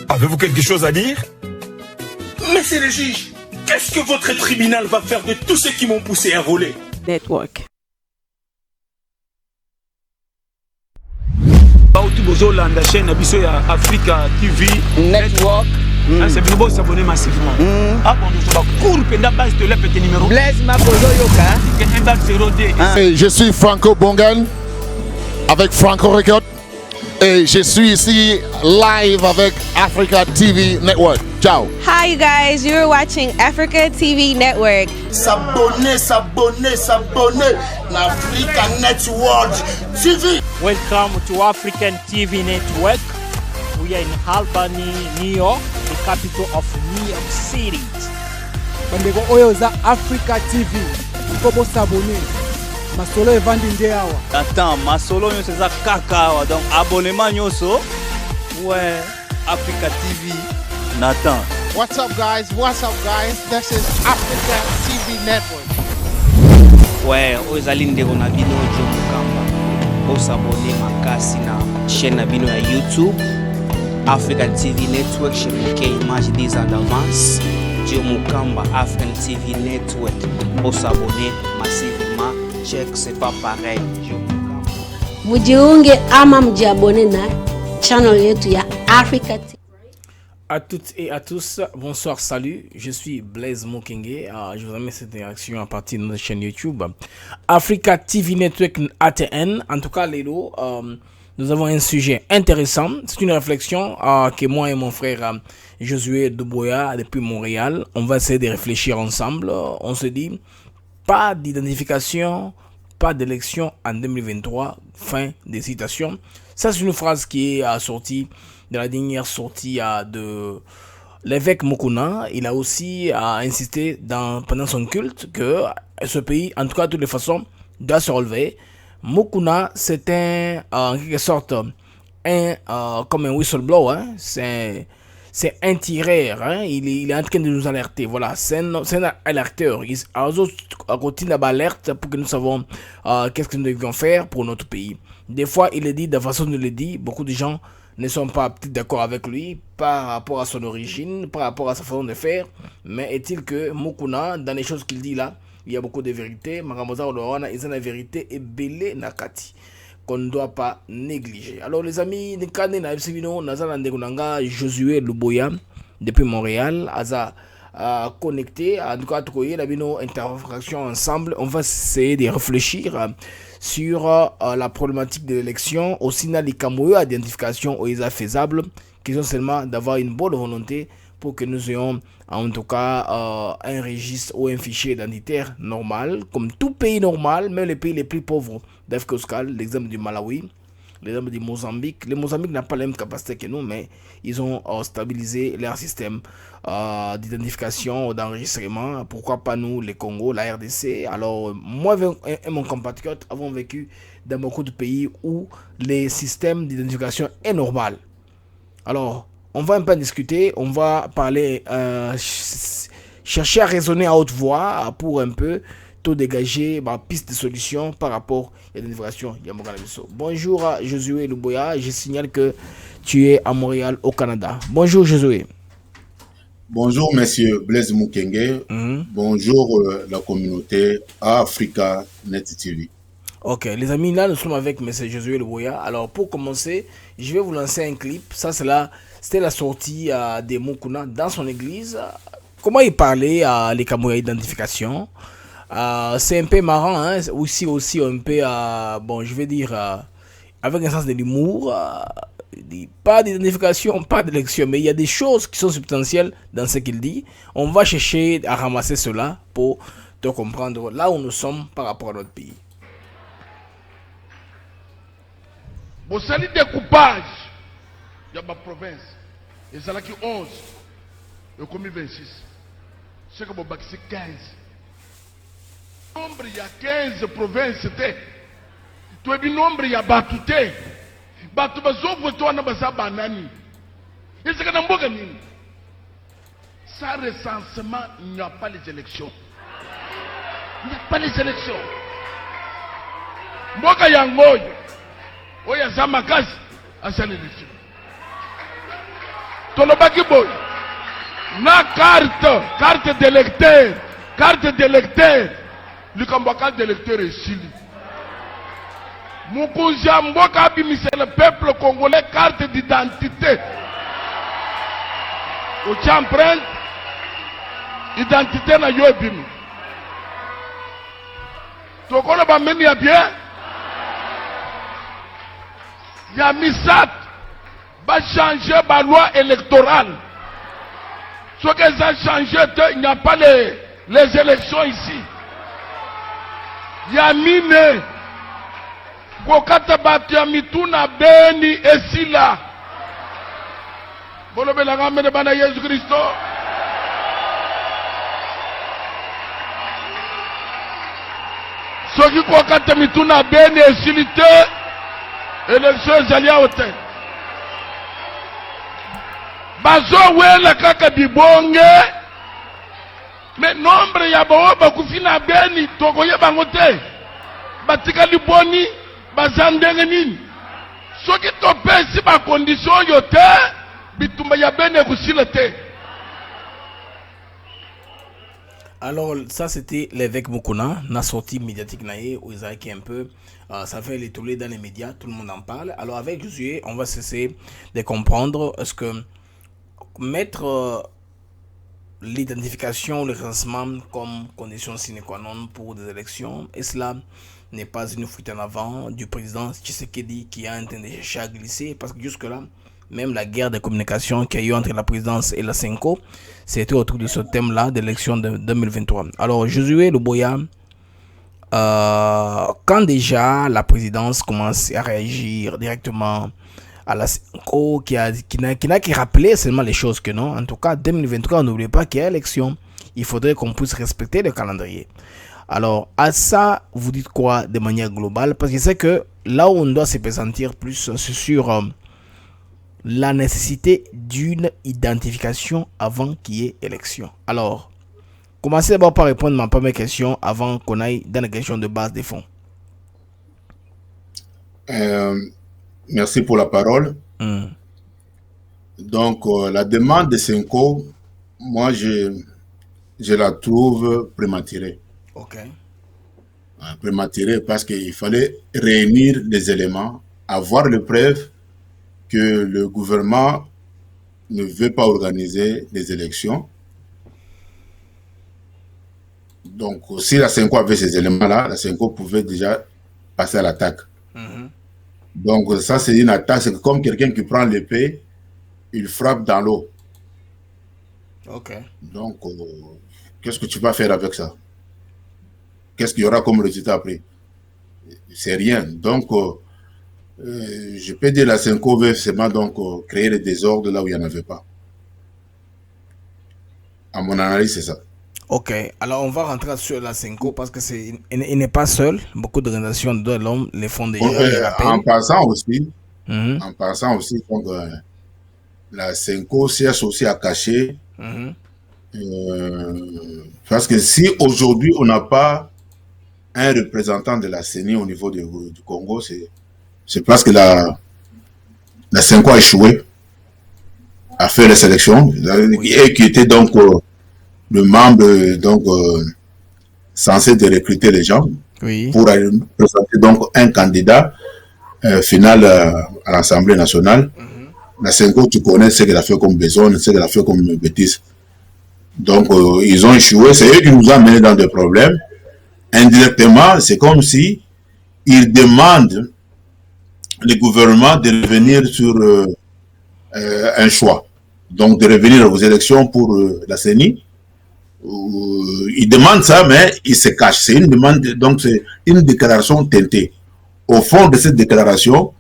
Avez-vous quelque chose à dire? Monsieur le juge, qu'est-ce que votre tribunal va faire de tous ceux qui m'ont poussé à voler? Network. Bauti bozolanda chaîne abiso ya Africa TV Network. C'est bien beau s'abonner massivement. Ah bon, nous sommes court penda base de la petit numéro. Blaise Makozo Yoka. Je suis Franco Bongan avec Franco Record et je suis ici live avec Africa TV Network. Ciao. Hi you guys, you're watching Africa TV Network. S'abonner Africa Network TV. Welcome to African TV Network. We are in Albany, New York, the capital of New York City. Bandeko oyo za Africa TV. Ukobo s'abonner. Masolo evandi nde awa. Attends, masolo nyo c'est ça kaka awa. Donc abonnement nyoso. Ouais, Africa TV. Nathan. What's up guys? This is Africa TV Network. Ouais, ozali ndeko na bino jo mukamba. Osabone makasi na chaîne na bino ya YouTube. African TV Network, je me image 10 ans d'avance. Dieu Mukamba, African TV Network. Pour s'abonner massivement, check, c'est pas pareil. Mujiunge ama mjiabone na channel yetu ya Africa TV. À toutes et à tous, bonsoir, salut, je suis Blaise Mokenge, je vous amène cette réaction à partir de notre chaîne YouTube Africa TV Network ATN. En tout cas, Lélo, nous avons un sujet intéressant. C'est une réflexion que moi et mon frère Josué Duboya depuis Montréal, on va essayer de réfléchir ensemble. On se dit, pas d'identification, pas d'élection en 2023, fin des citations. Ça, c'est une phrase qui est sortie de la dernière sortie de l'évêque Mukuna. Il a aussi insisté pendant son culte que ce pays, en tout cas de toutes les façons, doit se relever. Mukuna, c'est en quelque sorte comme un whistleblower, hein. C'est un tireur, hein. Il est en train de nous alerter. Voilà, c'est un alerteur. Il continue d'alerte pour que nous savions qu'est-ce que nous devions faire pour notre pays. Des fois, il est dit, de façon dont il le dit, beaucoup de gens ne sont pas peut-être d'accord avec lui par rapport à son origine, par rapport à sa façon de faire. Mais est-il que Mukuna, dans les choses qu'il dit là, il y a beaucoup de vérité. Maramosa Olorana, il y a la vérité et belé nakati qu'on ne doit pas négliger. Alors les amis, Josué Luboya depuis Montréal, Aza connecté, en tout cas interaction ensemble. On va essayer de réfléchir sur la problématique de l'élection, aussi dans les camoyo identification aux faisable, qui sont seulement d'avoir une bonne volonté pour que nous ayons en tout cas un registre ou un fichier identitaire normal, comme tout pays normal, même les pays les plus pauvres d'Afrique australe, l'exemple du Malawi, l'exemple du Mozambique. Le Mozambique n'a pas la même capacité que nous, mais ils ont stabilisé leur système d'identification, d'enregistrement. Pourquoi pas nous, les Congo, la RDC? Alors, moi et mon compatriote avons vécu dans beaucoup de pays où les systèmes d'identification est normal. Alors, on va un peu discuter, on va parler, chercher à raisonner à haute voix pour un peu tout dégager ma piste de solution par rapport à l'identification. Bonjour Josué Luboya, je signale que tu es à Montréal au Canada. Bonjour Josué. Bonjour monsieur Blaise Mukenge. Bonjour la communauté Africa Net TV. Ok, les amis, là nous sommes avec monsieur Josué Luboya. Alors pour commencer, je vais vous lancer un clip. Ça c'est là. C'était la sortie de Mukuna dans son église. Comment il parlait à les camoyas d'identification. C'est un peu marrant, hein? Aussi un peu, bon, je vais dire, avec un sens de l'humour. Pas d'identification, pas d'élection, mais il y a des choses qui sont substantielles dans ce qu'il dit. On va chercher à ramasser cela pour te comprendre là où nous sommes par rapport à notre pays. Bon, c'est le découpage. Il y a ma province. Et ça là qui 11. Le commis 26. C'est comme c'est 15. Nombre il y a 15 provinces. Tu as vu nombre il y a Batouté. Batou bazouvre toi na basa banani. Et c'est que dans Mboga nini. Sans recensement, il n'y a pas les élections. Il n'y a pas les élections. Mboga yangoyo. Oya Zamakazi. À sa élection. tolobaki boy na carte d'électeur likambo ya carte d'électeur esili mokonzi ya mboka abimisa le peuple congolais carte d'identité otia empreinte identité na yo ebimi tokona bamemi ya bien ya misato changer la loi électorale. Ce qu'ils ont changé, il n'y a pas les élections ici. Il y a mine. Kokata batia mituna beni esila. Bolobe la gamme de bana Jésus Christo. Ce qui kokata mituna beni esilite. Élection zalia hôtel. Bazo wela kaka bibonge mais nombre ya bao bakufina beni tokoye bangote batika liboni bazandenge nini soki topesi ba condition yo te bitumba ya beni kusila te. Alors ça c'était l'évêque Mukuna, na sortie médiatique naïe où ils avaient un peu ça fait les tollés dans les médias, tout le monde en parle. Alors avec Josué, on va cesser de comprendre est-ce que mettre l'identification, le recensement comme condition sine qua non pour des élections, et cela n'est pas une fuite en avant du président Tshisekedi qui a intenté à glisser, parce que jusque-là, même la guerre de communication qu'il y a eu entre la présidence et la Senko, c'était autour de ce thème-là d'élection de 2023. Alors, Josué Luboya, quand déjà la présidence commence à réagir directement à la Senko qui n'a qu'à rappeler seulement les choses que non. En tout cas, 2023, n'oubliez pas qu'il y a élection. Il faudrait qu'on puisse respecter le calendrier. Alors, à ça, vous dites quoi de manière globale? Parce que c'est que là où on doit se présentir plus, c'est sur la nécessité d'une identification avant qu'il y ait élection. Alors, commencez d'abord par répondre à ma première question avant qu'on aille dans la question de base des fonds. Merci pour la parole. Donc, la demande de Senko, moi, je la trouve prématurée. Ok. Prématurée parce qu'il fallait réunir des éléments, avoir les preuves que le gouvernement ne veut pas organiser les élections. Donc, si la Senko avait ces éléments-là, la Senko pouvait déjà passer à l'attaque. Donc, ça, c'est une attaque. C'est comme quelqu'un qui prend l'épée, il frappe dans l'eau. Ok. Donc, qu'est-ce que tu vas faire avec ça? Qu'est-ce qu'il y aura comme résultat après? C'est rien. Donc, je peux dire la Senko veut seulement donc créer le désordre là où il n'y en avait pas. À mon analyse, c'est ça. Ok, alors on va rentrer sur la Senko parce que il n'est pas seul. Beaucoup d'organisations de l'homme les font déjà. En passant aussi, donc, la Senko cherche aussi à cacher. Parce que si aujourd'hui on n'a pas un représentant de la CENI au niveau du Congo, c'est parce que la Senko a échoué à faire les sélections et qui était donc le membre donc censé de recruter les gens pour présenter donc un candidat final à l'Assemblée nationale. La Senko, tu connais ce qu'elle a fait comme besoin, ce qu'elle a fait comme bêtise. Donc ils ont échoué, c'est eux qui nous ont menés dans des problèmes. Indirectement, c'est comme si ils demandent le gouvernement de revenir sur un choix. Donc de revenir aux élections pour la CENI. Ils demandent ça, mais ils se cachent. C'est une demande, donc c'est une déclaration teintée. Au fond de cette déclaration,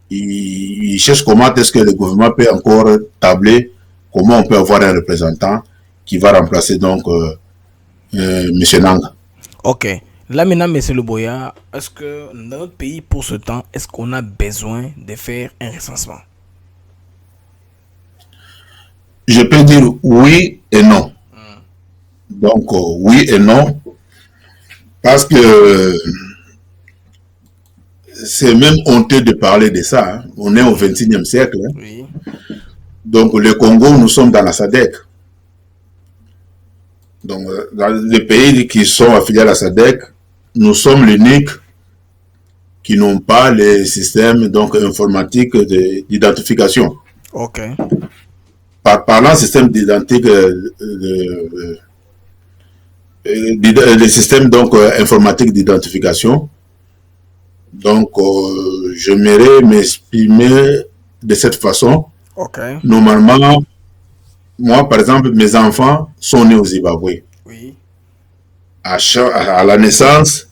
ils cherchent comment est-ce que le gouvernement peut encore tabler, comment on peut avoir un représentant qui va remplacer donc M. Nanga. Ok. Là maintenant, M. Luboya, est-ce que dans notre pays, pour ce temps, est-ce qu'on a besoin de faire un recensement? Je peux dire oui et non. Donc, oui et non, parce que c'est même honteux de parler de ça. Hein. On est au XXIe siècle. Hein. Donc, le Congo, nous sommes dans la SADC. Donc, dans les pays qui sont affiliés à la SADC, nous sommes l'unique qui n'ont pas les systèmes donc, informatiques d'identification. Ok. Parlant système les systèmes donc informatiques d'identification. Donc, j'aimerais m'exprimer de cette façon. Okay. Normalement, moi, par exemple, mes enfants sont nés au Zimbabwe. Oui. À la naissance,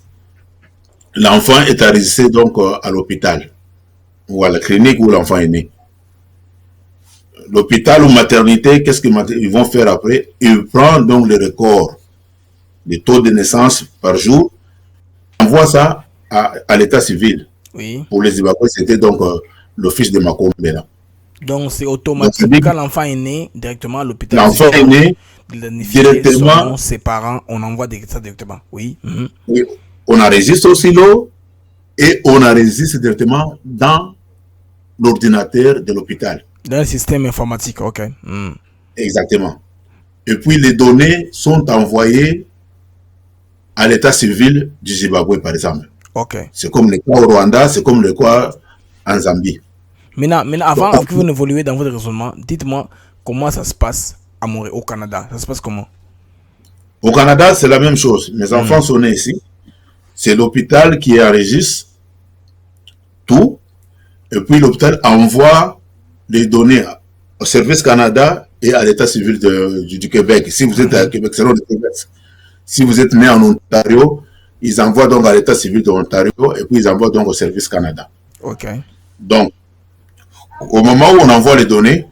l'enfant est enregistré donc à l'hôpital ou à la clinique où l'enfant est né. L'hôpital ou maternité, qu'est-ce qu'ils vont faire après? Ils prennent donc le record des taux de naissance par jour, envoient ça à l'état civil. Oui. Pour les Zimbabwe, c'était donc l'office de Makombe. Donc c'est automatique. Quand l'enfant est né, directement à l'hôpital. L'enfant est né directement. Ses parents, on envoie ça directement. Oui. Oui. On enregistre au silo et on enregistre directement dans l'ordinateur de l'hôpital. Dans le système informatique, ok. Exactement. Et puis les données sont envoyées à l'état civil du Zimbabwe, par exemple. Ok. C'est comme le cas au Rwanda, c'est comme le cas en Zambie. Maintenant avant que vous n'évoluiez dans votre raisonnement, dites-moi comment ça se passe à Montréal, au Canada. Ça se passe comment? Au Canada, c'est la même chose. Mes enfants sont nés ici. C'est l'hôpital qui enregistre tout. Et puis l'hôpital envoie les données au Service Canada et à l'état civil du Québec. Si vous êtes à Québec, c'est le Québec. Si vous êtes né en Ontario, ils envoient donc à l'état civil de l'Ontario et puis ils envoient donc au Service Canada. Ok. Donc, au moment où on envoie les données,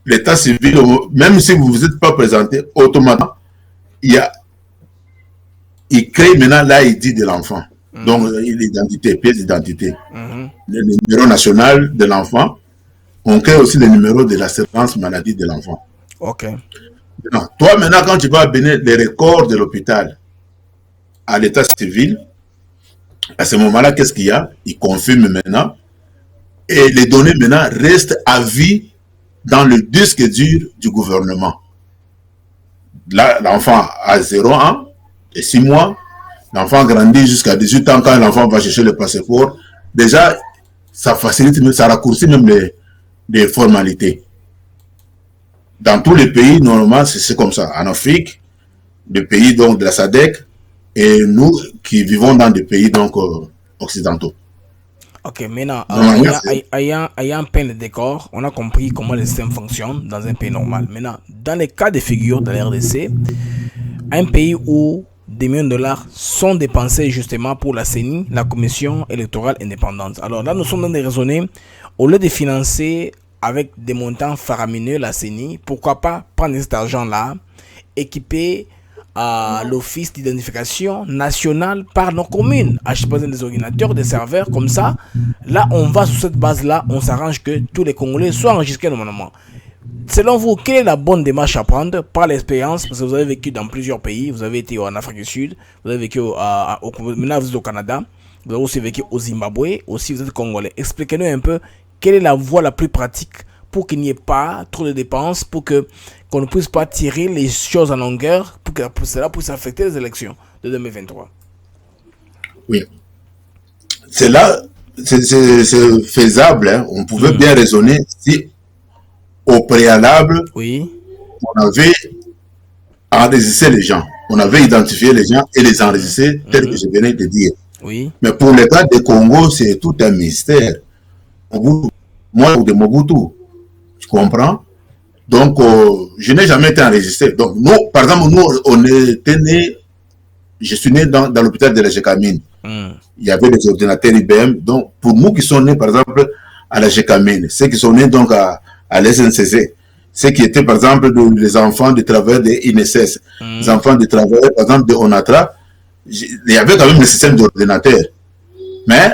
l'état civil, même si vous ne vous êtes pas présenté, automatiquement, il crée maintenant l'ID de l'enfant. Donc, l'identité, pièce d'identité. Le numéro national de l'enfant. On crée aussi le numéro de l'assurance maladie de l'enfant. Ok. Maintenant, toi, maintenant, quand tu vas donner les records de l'hôpital à l'état civil, à ce moment-là, qu'est-ce qu'il y a? Il confirme maintenant. Et les données maintenant restent à vie dans le disque dur du gouvernement. Là, l'enfant a 0 ans et 6 mois. L'enfant grandit jusqu'à 18 ans quand l'enfant va chercher le passeport. Déjà, ça facilite, ça raccourcit même les formalités. Dans tous les pays, normalement, c'est comme ça. En Afrique, des pays donc de la SADC, et nous qui vivons dans des pays donc occidentaux. Ok, maintenant, ayant un peine de décor, on a compris comment le système fonctionne dans un pays normal. Maintenant, dans les cas de figure de la RDC, un pays où des millions de dollars sont dépensés justement pour la CENI, la Commission électorale indépendante. Alors là, nous sommes dans des raisonnées, au lieu de financer avec des montants faramineux la CENI, pourquoi pas prendre cet argent-là, équiper l'office d'identification nationale par nos communes, acheter des ordinateurs, des serveurs, comme ça. Là, on va sur cette base-là, on s'arrange que tous les Congolais soient enregistrés normalement. Selon vous, quelle est la bonne démarche à prendre par l'expérience? Parce que vous avez vécu dans plusieurs pays, vous avez été en Afrique du Sud, vous avez vécu maintenant vous êtes au Canada, vous avez aussi vécu au Zimbabwe, aussi vous êtes Congolais. Expliquez-nous un peu quelle est la voie la plus pratique pour qu'il n'y ait pas trop de dépenses, pour qu'on ne puisse pas tirer les choses en longueur, pour que cela puisse affecter les élections de 2023. Oui. C'est là, c'est faisable. Hein. On pouvait bien raisonner si, au préalable, on avait enregistré les gens. On avait identifié les gens et les enregistré, tel que je venais de dire. Oui. Mais pour le cas du Congo, c'est tout un mystère. Moi, de Mobutu, tu comprends? Donc, je n'ai jamais été enregistré. Donc, nous, par exemple, nous, on était nés, je suis né dans l'hôpital de la Gécamine. Il y avait des ordinateurs IBM. Donc, pour nous qui sont nés, par exemple, à la Gécamine, ceux qui sont nés donc à l'SNCC, ceux qui étaient, par exemple, les enfants de travailleurs de INSS, les enfants de travailleurs, par exemple, de ONATRA, il y avait quand même le système d'ordinateur. Mais,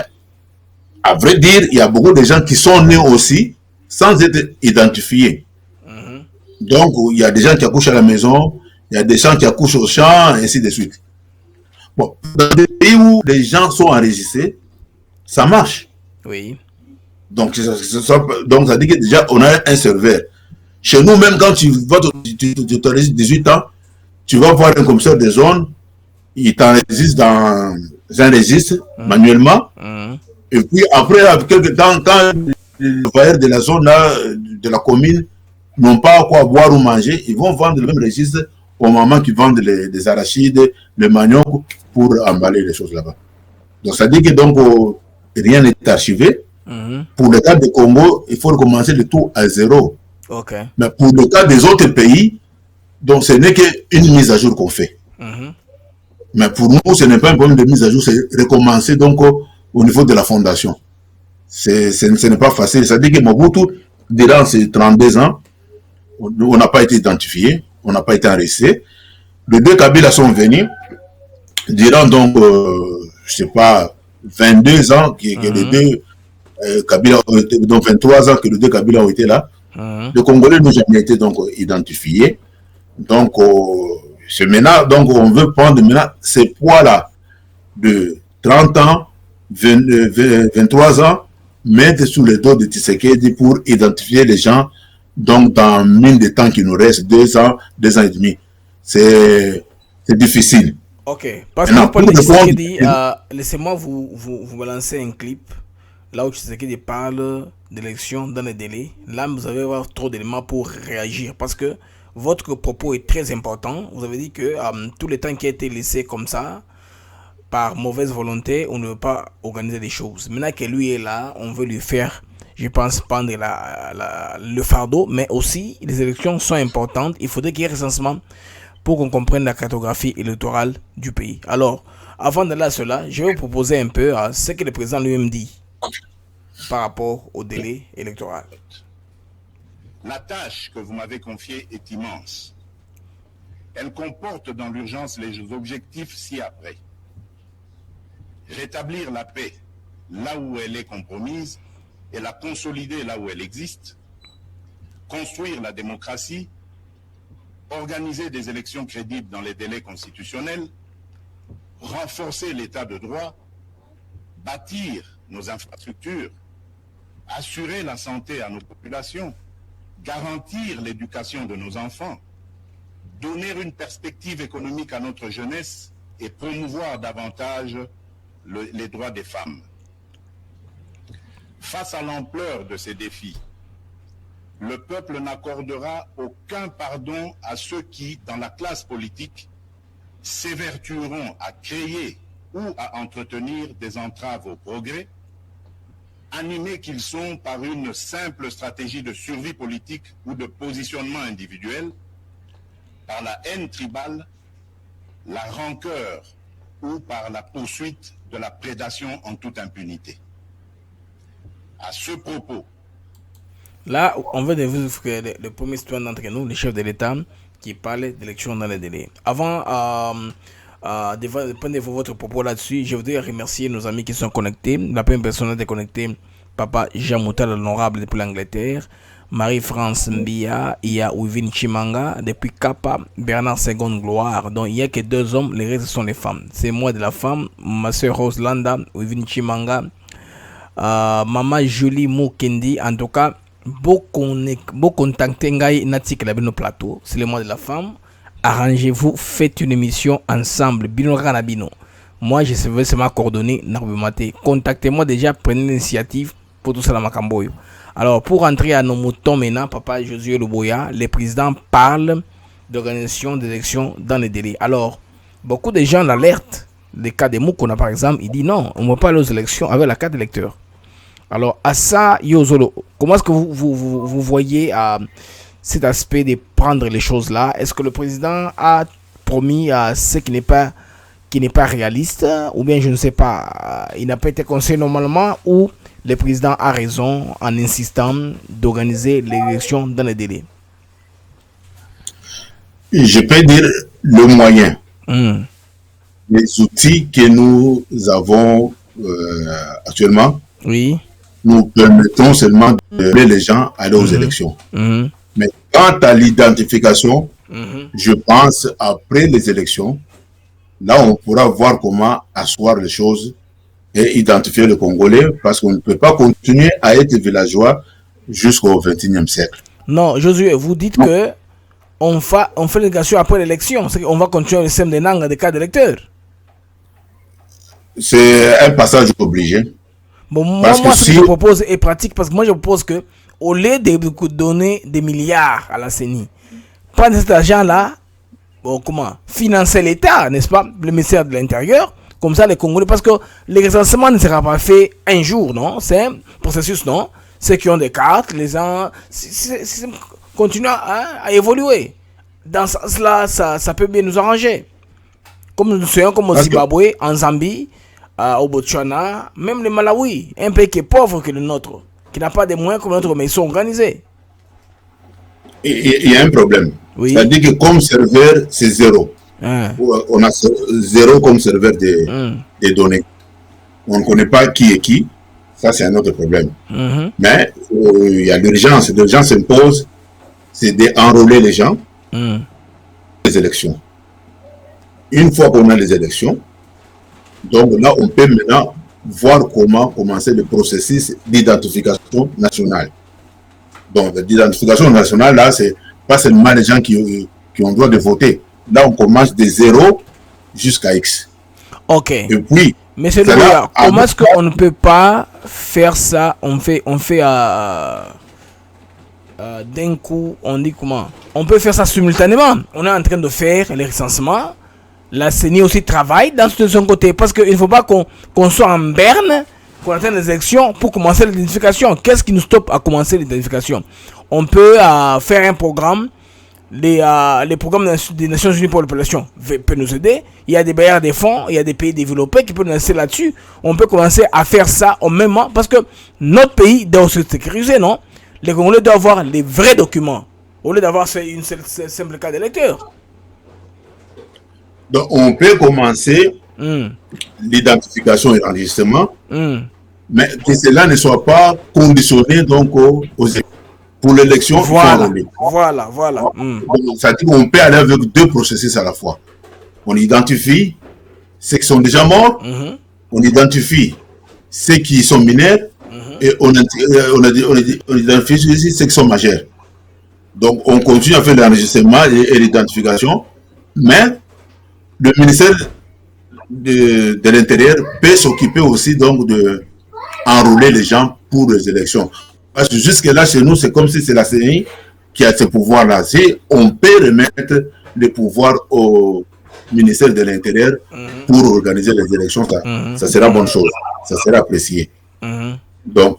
à vrai dire, il y a beaucoup de gens qui sont nés aussi sans être identifiés. Donc, il y a des gens qui accouchent à la maison, il y a des gens qui accouchent au champ, et ainsi de suite. Bon, dans des pays où les gens sont enregistrés, ça marche. Oui. Donc, donc ça dit que déjà, on a un serveur. Chez nous, même quand tu vas, tu as 18 ans, tu vas voir un commissaire de zone, il t'enregistre dans un registre manuellement. Et puis après, avec quelques temps, quand les bailleurs de la zone, là, de la commune, n'ont pas quoi boire ou manger, ils vont vendre le même registre au moment qu'ils vendent les arachides, le manioc, pour emballer les choses là-bas. Donc ça dit que donc, rien n'est archivé. Pour le cas du Congo, il faut recommencer le tout à zéro. Mais pour le cas des autres pays, donc ce n'est qu'une mise à jour qu'on fait. Mais pour nous, ce n'est pas un problème de mise à jour, c'est recommencer donc au niveau de la fondation. Ce n'est pas facile. Ça dit que Mobutu, durant ces 32 ans, on n'a pas été identifié, on n'a pas été enregistré. Les deux Kabila sont venus, durant donc, je sais pas, 22 ans que les deux Kabila, donc 23 ans que les deux Kabila ont été là. Les Congolais n'ont jamais été donc identifiés. Donc, c'est maintenant, donc on veut prendre maintenant ces poids-là de 30 ans, 23 ans, mettre sous le dos de Tshisekedi pour identifier les gens, donc dans mine de temps qui nous reste, 2 ans et demi. C'est difficile. Ok, parce que pour Tshisekedi, laissez-moi vous balancer un clip là où Tshisekedi parle d'élection dans les délais. Là, vous allez avoir trop d'éléments pour réagir parce que votre propos est très important. Vous avez dit que tout le temps qui a été laissé comme ça, par mauvaise volonté, on ne veut pas organiser des choses. Maintenant que lui est là, on veut lui faire, je pense, prendre le fardeau, mais aussi les élections sont importantes. Il faudrait qu'il y ait recensement pour qu'on comprenne la cartographie électorale du pays. Alors, avant d'aller à cela, je vais vous proposer un peu ce que le président lui-même dit par rapport au délai électoral. La tâche que vous m'avez confiée est immense. Elle comporte dans l'urgence les objectifs ci-après. Rétablir la paix là où elle est compromise et la consolider là où elle existe. Construire la démocratie. Organiser des élections crédibles dans les délais constitutionnels. Renforcer l'état de droit. Bâtir nos infrastructures. Assurer la santé à nos populations. Garantir l'éducation de nos enfants, donner une perspective économique à notre jeunesse et promouvoir davantage les droits des femmes. Face à l'ampleur de ces défis, le peuple n'accordera aucun pardon à ceux qui, dans la classe politique, s'évertueront à créer ou à entretenir des entraves au progrès, animés qu'ils sont par une simple stratégie de survie politique ou de positionnement individuel, par la haine tribale, la rancœur ou par la poursuite de la prédation en toute impunité. À ce propos, là, on veut le premier citoyen d'entre nous, le chef de l'État, qui parlait d'élection dans les délais. Avant de prendre votre propos là-dessus, je voudrais remercier nos amis qui sont connectés. La première personne est connectée, Papa Jean Moutal, l'honorable depuis l'Angleterre, Marie-France Mbia, il y a Wivin Chimanga, depuis Kappa, Bernard Seconde Gloire. Donc il n'y a que 2 hommes, les restes sont les femmes. C'est moi de la femme, ma soeur Rose Landa, Wivin Chimanga, Maman Julie Moukendi. En tout cas, beaucoup contacter Ngai Natik la nos plateau. C'est le mois de la femme. Arrangez-vous, faites une émission ensemble. Bino Ranabino. Moi, je vais seulement coordonner. Contactez-moi déjà, prenez l'initiative pour tout ça dans ma camboyo. Alors, pour entrer à nos moutons maintenant, Papa Josué Loboya, le président parle d'organisation d'élections dans les délais. Alors, beaucoup de gens l'alertent. Le cas de Mukona, par exemple, il dit non, on ne va pas aller aux élections avec la carte d'électeur. Alors, à ça, Yozolo, comment est-ce que vous voyez cet aspect de prendre les choses là? Est-ce que le président a promis ce qui n'est pas réaliste, ou bien je ne sais pas, il n'a pas été conseillé normalement, ou le président a raison en insistant d'organiser l'élection dans les délais? Je peux dire le moyen. Les outils que nous avons actuellement, oui, nous permettons seulement de mener les gens à aller aux élections. Mais quant à l'identification, je pense après les élections, là on pourra voir comment asseoir les choses et identifier le Congolais, parce qu'on ne peut pas continuer à être villageois jusqu'au XXIe siècle. Non, Josué, vous dites que on fait l'élection après l'élection, c'est qu'on va continuer le système des langues des cas d'électeurs. C'est un passage obligé. Bon, moi, ce que je propose est pratique, parce que moi je propose que au lieu de donner des milliards à la CENI, prendre cet argent-là, bon, financer l'État, n'est-ce pas, le ministère de l'Intérieur, comme ça les Congolais, parce que le recensement ne sera pas fait un jour, non, c'est un processus, non, ceux qui ont des cartes, les gens, continuent à évoluer. Dans ce sens-là, ça peut bien nous arranger. Comme nous sommes comme au Zimbabwe, en Zambie, au Botswana, même le Malawi, un pays qui est pauvre que le nôtre, qui n'a pas de moyens comme le nôtre, mais ils sont organisés. Il y a un problème. Oui. C'est-à-dire que comme serveur, c'est zéro. On a zéro comme serveur des données. On ne connaît pas qui est qui. Ça, c'est un autre problème. Mais il y a l'urgence. L'urgence s'impose, c'est d'enrôler les gens. Les élections. Une fois qu'on a les élections, donc là, on peut maintenant voir comment commencer le processus d'identification nationale. Donc, l'identification nationale, là, c'est pas seulement les gens qui ont droit de voter. Là, on commence de 0 jusqu'à X. Ok. Et puis, Monsieur Louya, comment est-ce qu'on ne peut pas faire ça? On fait d'un coup, on dit comment? On peut faire ça simultanément. On est en train de faire les recensements. La CENI aussi travaille dans son côté, parce qu'il ne faut pas qu'on soit en berne, qu'on atteigne les élections pour commencer l'identification. Qu'est-ce qui nous stoppe à commencer l'identification? On peut faire un programme, les programmes des Nations Unies pour la population peuvent nous aider. Il y a des bailleurs des fonds, il y a des pays développés qui peuvent nous aider là-dessus. On peut commencer à faire ça au même moment, parce que notre pays doit se sécuriser, non? Les Congolais doivent avoir les vrais documents, au lieu d'avoir une simple carte d'électeur. Donc, on peut commencer l'identification et l'enregistrement, mais que cela ne soit pas conditionné donc pour l'élection. Voilà. C'est-à-dire qu'on peut aller avec deux processus à la fois. On identifie ceux qui sont déjà morts, on identifie ceux qui sont mineurs, et on identifie aussi ceux qui sont majeurs. Donc, on continue à faire l'enregistrement et l'identification, mais le ministère de l'Intérieur peut s'occuper aussi donc de enrôler les gens pour les élections. Parce que jusque-là, chez nous, c'est comme si c'est la CENI qui a ce pouvoir-là. Si on peut remettre le pouvoir au ministère de l'Intérieur pour organiser les élections, ça sera bonne chose. Ça sera apprécié. Donc,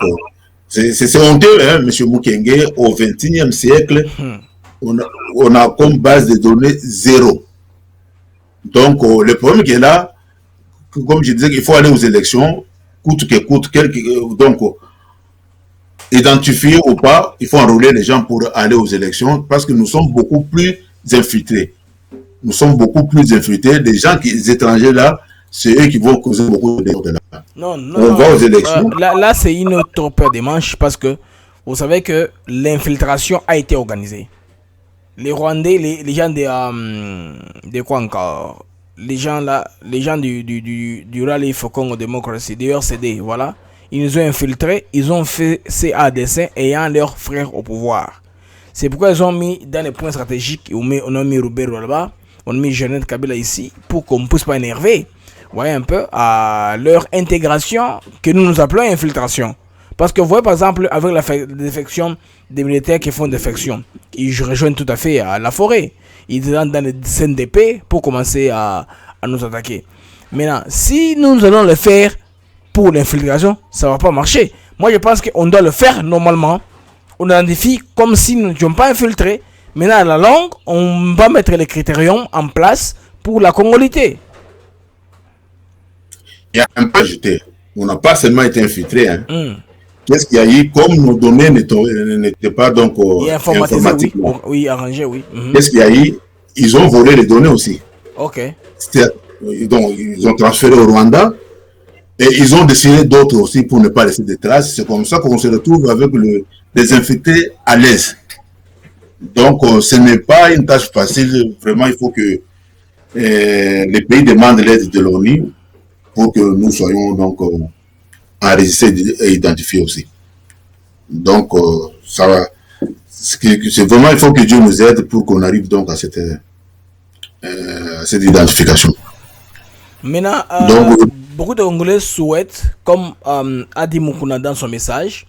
c'est honteux, hein, M. Mukenge, au XXIe siècle, on a comme base de données zéro. Donc, le problème qui est là, comme je disais, il faut aller aux élections, coûte que coûte, donc, identifier ou pas, il faut enrôler les gens pour aller aux élections, parce que nous sommes beaucoup plus infiltrés. Nous sommes beaucoup plus infiltrés. Les gens les étrangers là, c'est eux qui vont causer beaucoup de dégâts. Non, on va aux élections. Là c'est une autre paire de manches, parce que vous savez que l'infiltration a été organisée. Les Rwandais, les gens de quoi encore? Les gens là, les gens du Rally for Congo Democracy, du RCD, voilà. Ils nous ont infiltrés, ils ont fait à dessein ayant leurs frères au pouvoir. C'est pourquoi ils ont mis dans les points stratégiques, on a mis Roubero là-bas, on a mis Jeannette Kabila ici, pour qu'on ne puisse pas énerver. Vous voyez un peu, à leur intégration, que nous appelons infiltration. Parce que vous voyez par exemple, avec la défection des militaires qui font défection, ils rejoignent tout à fait la forêt. Ils entrent dans les scènes d'épée pour commencer à nous attaquer. Maintenant, si nous allons le faire pour l'infiltration, ça ne va pas marcher. Moi, je pense qu'on doit le faire normalement. On identifie comme si nous n'étions pas infiltrés. Maintenant, à la longue, on va mettre les critériums en place pour la congolité. Il y a un peu ajouté. On n'a pas seulement été infiltrés. Hein. Qu'est-ce qu'il y a eu? Comme nos données n'étaient pas donc informatiques. Oui, arrangé, oui. Qu'est-ce qu'il y a eu? Ils ont volé les données aussi. Ok. Donc, ils ont transféré au Rwanda. Et ils ont décidé d'autres aussi pour ne pas laisser de traces. C'est comme ça qu'on se retrouve avec les infiltrés à l'aise. Donc, ce n'est pas une tâche facile. Vraiment, il faut que les pays demandent l'aide de l'ONU pour que nous soyons donc enregistrés et identifiés aussi. Donc, ça va. C'est vraiment, il faut que Dieu nous aide pour qu'on arrive donc à cette identification. Maintenant, beaucoup de Congolais souhaitent, comme a dit Mukuna dans son message,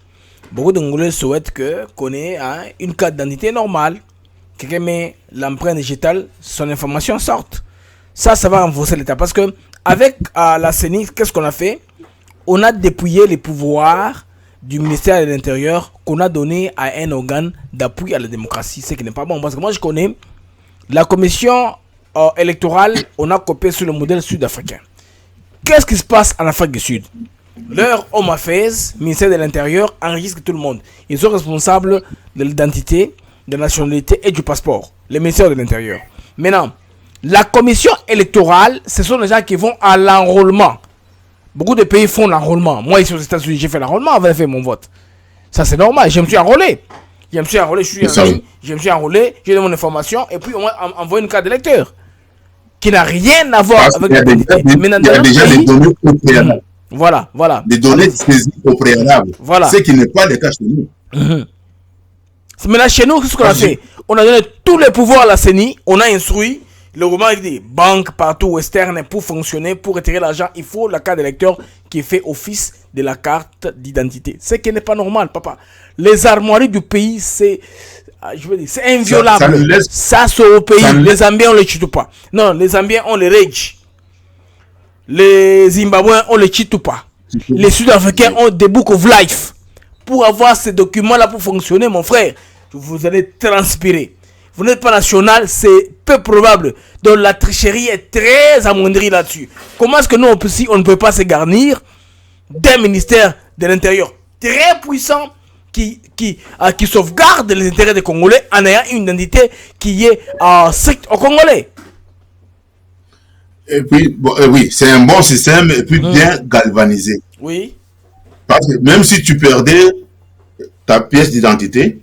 beaucoup de Congolais souhaitent qu'on ait une carte d'identité normale. Quelqu'un met l'empreinte digitale, son information sorte. Ça va renforcer l'État. Parce que avec la CENI, qu'est-ce qu'on a fait? On a dépouillé les pouvoirs du ministère de l'Intérieur qu'on a donné à un organe d'appui à la démocratie. Ce qui n'est pas bon. Parce que moi, je connais la commission électorale, on a copié sur le modèle sud-africain. Qu'est-ce qui se passe en Afrique du Sud? Leur Home Affairs, ministère de l'Intérieur, enregistre tout le monde. Ils sont responsables de l'identité, de la nationalité et du passeport. Le ministère de l'Intérieur. Maintenant, la commission électorale, ce sont les gens qui vont à l'enrôlement. Beaucoup de pays font l'enrôlement. Moi, ici aux États-Unis, j'ai fait l'enrôlement avant de faire mon vote. Ça, c'est normal. Je me suis enrôlé. Je suis enrôlé, j'ai donné mon information et puis on m'a envoyé une carte d'électeur qui n'a rien à voir avec la identité. Il y a déjà des données au préalable. Voilà. Des données saisies au préalable. Voilà. Ce qui n'est pas le cas chez nous. Maintenant, chez nous, qu'est-ce qu'on a fait? On a donné tous les pouvoirs à la CENI, on a instruit. Le gouvernement dit banque partout externe pour fonctionner, pour retirer l'argent, il faut la carte d'électeur qui fait office de la carte d'identité. Ce qui n'est pas normal, papa. Les armoiries du pays, c'est inviolable. Ça c'est au pays. Les Zambiens, on ne les tue pas. Non, les Zambiens, on les rage. Les Zimbabwéens, on les tue pas. Les Sud-Africains ont des book of life. Pour avoir ces documents-là pour fonctionner, mon frère, vous allez transpirer. Vous n'êtes pas national, c'est peu probable. Donc la tricherie est très amoindrie là-dessus. Comment est-ce que nous, on ne peut pas se garnir d'un ministère de l'Intérieur très puissant qui sauvegarde les intérêts des Congolais en ayant une identité qui est stricte aux Congolais? Et puis, oui, c'est un bon système et puis bien galvanisé. Oui. Parce que même si tu perdais ta pièce d'identité,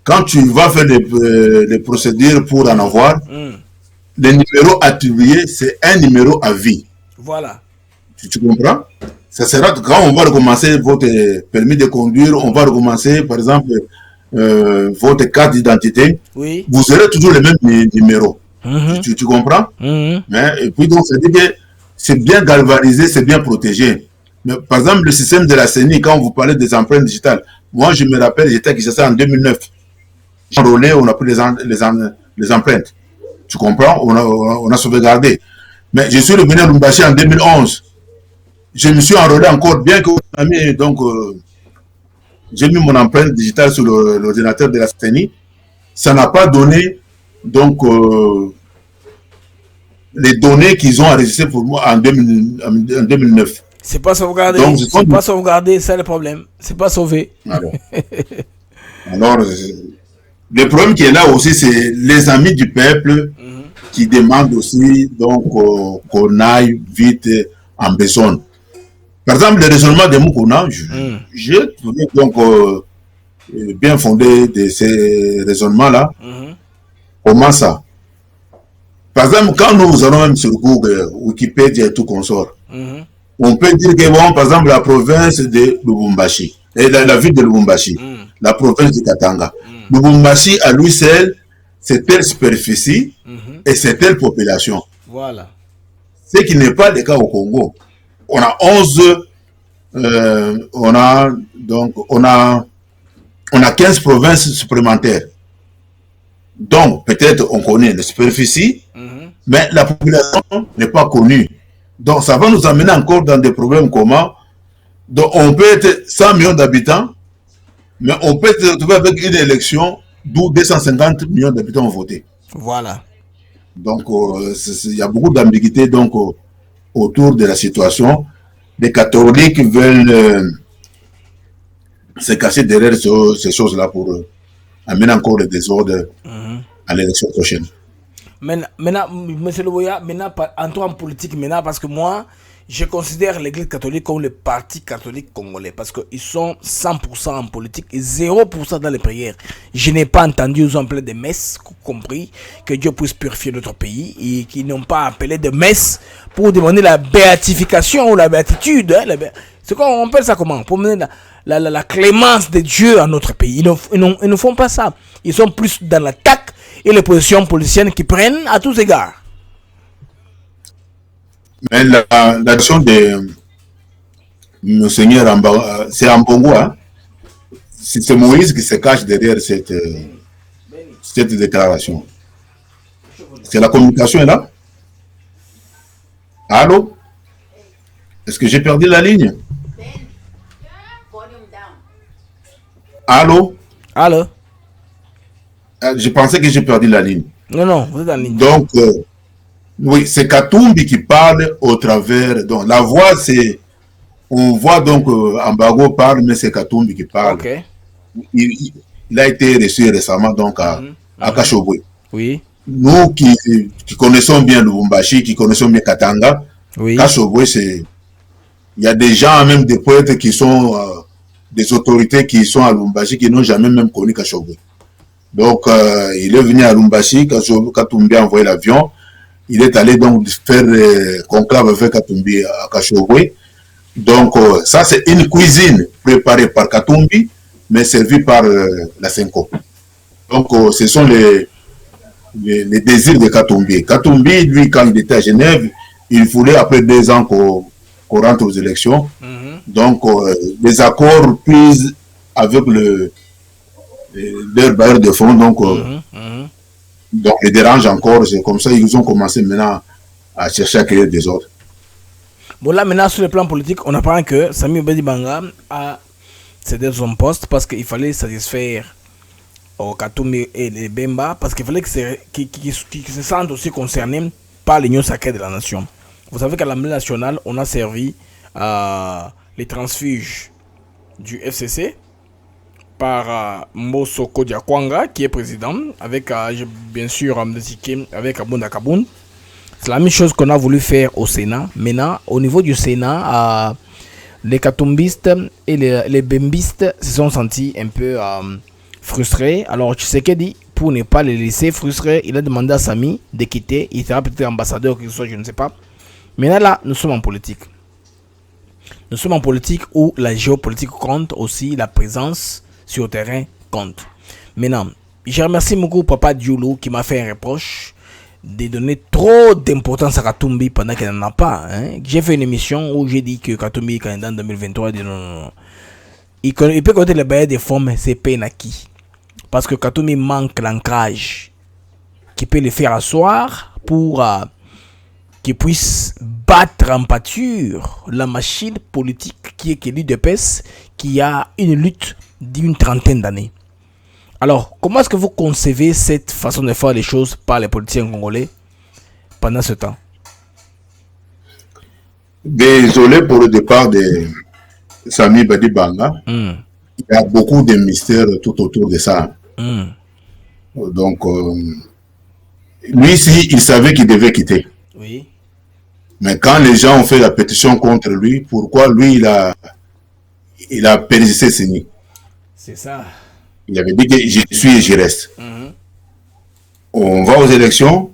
quand tu vas faire les procédures pour en avoir, le numéro attribué, c'est un numéro à vie. Voilà. Tu comprends? Ça sera quand on va recommencer votre permis de conduire, on va recommencer, par exemple, votre carte d'identité. Oui. Vous aurez toujours le même numéro. Tu comprends? Mais, et puis, donc, ça dit que c'est bien galvanisé, c'est bien protégé. Mais, par exemple, le système de la CENI, quand vous parlez des empreintes digitales, moi, je me rappelle, j'étais à Kinshasa en 2009. J'ai enrôlé, on a pris les empreintes. Tu comprends? On a sauvegardé. Mais je suis revenu à Lubumbashi en 2011. Je me suis enrôlé encore, bien que donc j'ai mis mon empreinte digitale sur l'ordinateur de la CENI. Ça n'a pas donné donc les données qu'ils ont enregistrées pour moi en 2009. C'est pas sauvegardé. C'est pas sauvegardé, c'est le problème. C'est pas sauvé. Alors le problème qui est là aussi, c'est les amis du peuple qui demandent aussi donc qu'on aille vite en besogne. Par exemple, le raisonnement de Mukuna, j'ai trouvé donc bien fondé de ces raisonnements-là. Comment ça? Par exemple, quand nous allons même sur Google, Wikipédia et tout consort, on peut dire que, bon, par exemple, la province de Lubumbashi, et la ville de Lubumbashi, la province de Katanga, Lubumbashi, à lui seul, c'est telle superficie et c'est telle population. Voilà. Ce qui n'est pas le cas au Congo. On a 15 provinces supplémentaires. Donc, peut-être on connaît la superficie, mais la population n'est pas connue. Donc, ça va nous amener encore dans des problèmes comment. Donc, on peut être 100 millions d'habitants, mais on peut se retrouver avec une élection d'où 250 millions d'habitants ont voté. Voilà. Donc, il y a beaucoup d'ambiguïté donc autour de la situation. Les catholiques veulent se cacher derrière ces choses-là pour amener encore le désordre à l'élection prochaine. Maintenant, M. Loboya, maintenant, entrons en politique maintenant, parce que moi, je considère l'Église catholique comme le parti catholique congolais parce qu'ils sont 100% en politique et 0% dans les prières. Je n'ai pas entendu aux appelés de messes, compris que Dieu puisse purifier notre pays et qu'ils n'ont pas appelé de messes pour demander la béatification ou la béatitude. Hein, c'est quoi, on appelle ça comment? Pour mener la clémence de Dieu à notre pays. Ils ne font pas ça. Ils sont plus dans l'attaque et les positions politiciennes qui prennent à tous égards. Mais l'action de Monseigneur Ambongo, c'est Ambongo, hein? C'est Moïse qui se cache derrière cette déclaration. C'est la communication est là? Allô? Est-ce que j'ai perdu la ligne? Allô? Allô? Je pensais que j'ai perdu la ligne. Non, vous êtes en ligne. Donc, oui, c'est Katumbi qui parle au travers. Donc, la voix, c'est. On voit donc Ambago parle, mais c'est Katumbi qui parle. Okay. Il a été reçu récemment donc à Kashobwe. Oui. Nous qui connaissons bien Lubumbashi, qui connaissons bien Katanga, oui. Kashobwe, c'est. Il y a des gens, même des poètes qui sont. Des autorités qui sont à Lubumbashi qui n'ont jamais même connu Kashobwe. Donc, il est venu à Lubumbashi, Katumbi a envoyé l'avion. Il est allé donc faire conclave avec Katumbi à Kashobwe. Donc, ça, c'est une cuisine préparée par Katumbi, mais servie par la Senko. Donc, ce sont les désirs de Katumbi. Katumbi, lui, quand il était à Genève, il voulait, après 2 ans, qu'on rentre aux élections. Donc, les accords pris avec leur bailleur de fonds, donc, donc, les dérange encore. C'est comme ça ils ont commencé maintenant à chercher à créer des ordres. Bon, là, maintenant, sur le plan politique, on apprend que Sami Badibanga a cédé son poste parce qu'il fallait satisfaire au Katumbi et les Bemba, parce qu'il fallait qu'ils se sentent aussi concernés par l'union sacrée de la nation. Vous savez qu'à l'Assemblée nationale, on a servi les transfuges du FCC par Mbosoko Diakwanga, qui est président, avec bien sûr avec Abunda Kaboun. C'est la même chose qu'on a voulu faire au Sénat. Maintenant, au niveau du Sénat, les katumbistes et les bembistes se sont sentis un peu frustrés. Alors, Tshisekedi, pour ne pas les laisser frustrés, il a demandé à Sami de quitter. Il sera peut-être ambassadeur, quelque chose, je ne sais pas. Maintenant, là, nous sommes en politique. Nous sommes en politique où la géopolitique compte aussi, la présence sur le terrain compte. Maintenant, je remercie beaucoup Papa Dioulou qui m'a fait un reproche de donner trop d'importance à Katumbi pendant qu'il n'en a pas. Hein. J'ai fait une émission où j'ai dit que Katumbi est candidat en 2023. Il dit non. Il peut compter les bailleurs des fonds, mais c'est Penaki. Parce que Katumbi manque l'ancrage qui peut le faire asseoir pour qu'il puisse battre en pâture la machine politique qui est l'UDPS, qui a une lutte d'une 30aine d'années. Alors, comment est-ce que vous concevez cette façon de faire les choses par les politiciens congolais pendant ce temps? Désolé pour le départ de Sami Badibanga. Il y a beaucoup de mystères tout autour de ça. Donc, lui, il savait qu'il devait quitter. Oui. Mais quand les gens ont fait la pétition contre lui, pourquoi lui, il a persisté signé? C'est ça. Il avait dit que je suis et je reste. On va aux élections,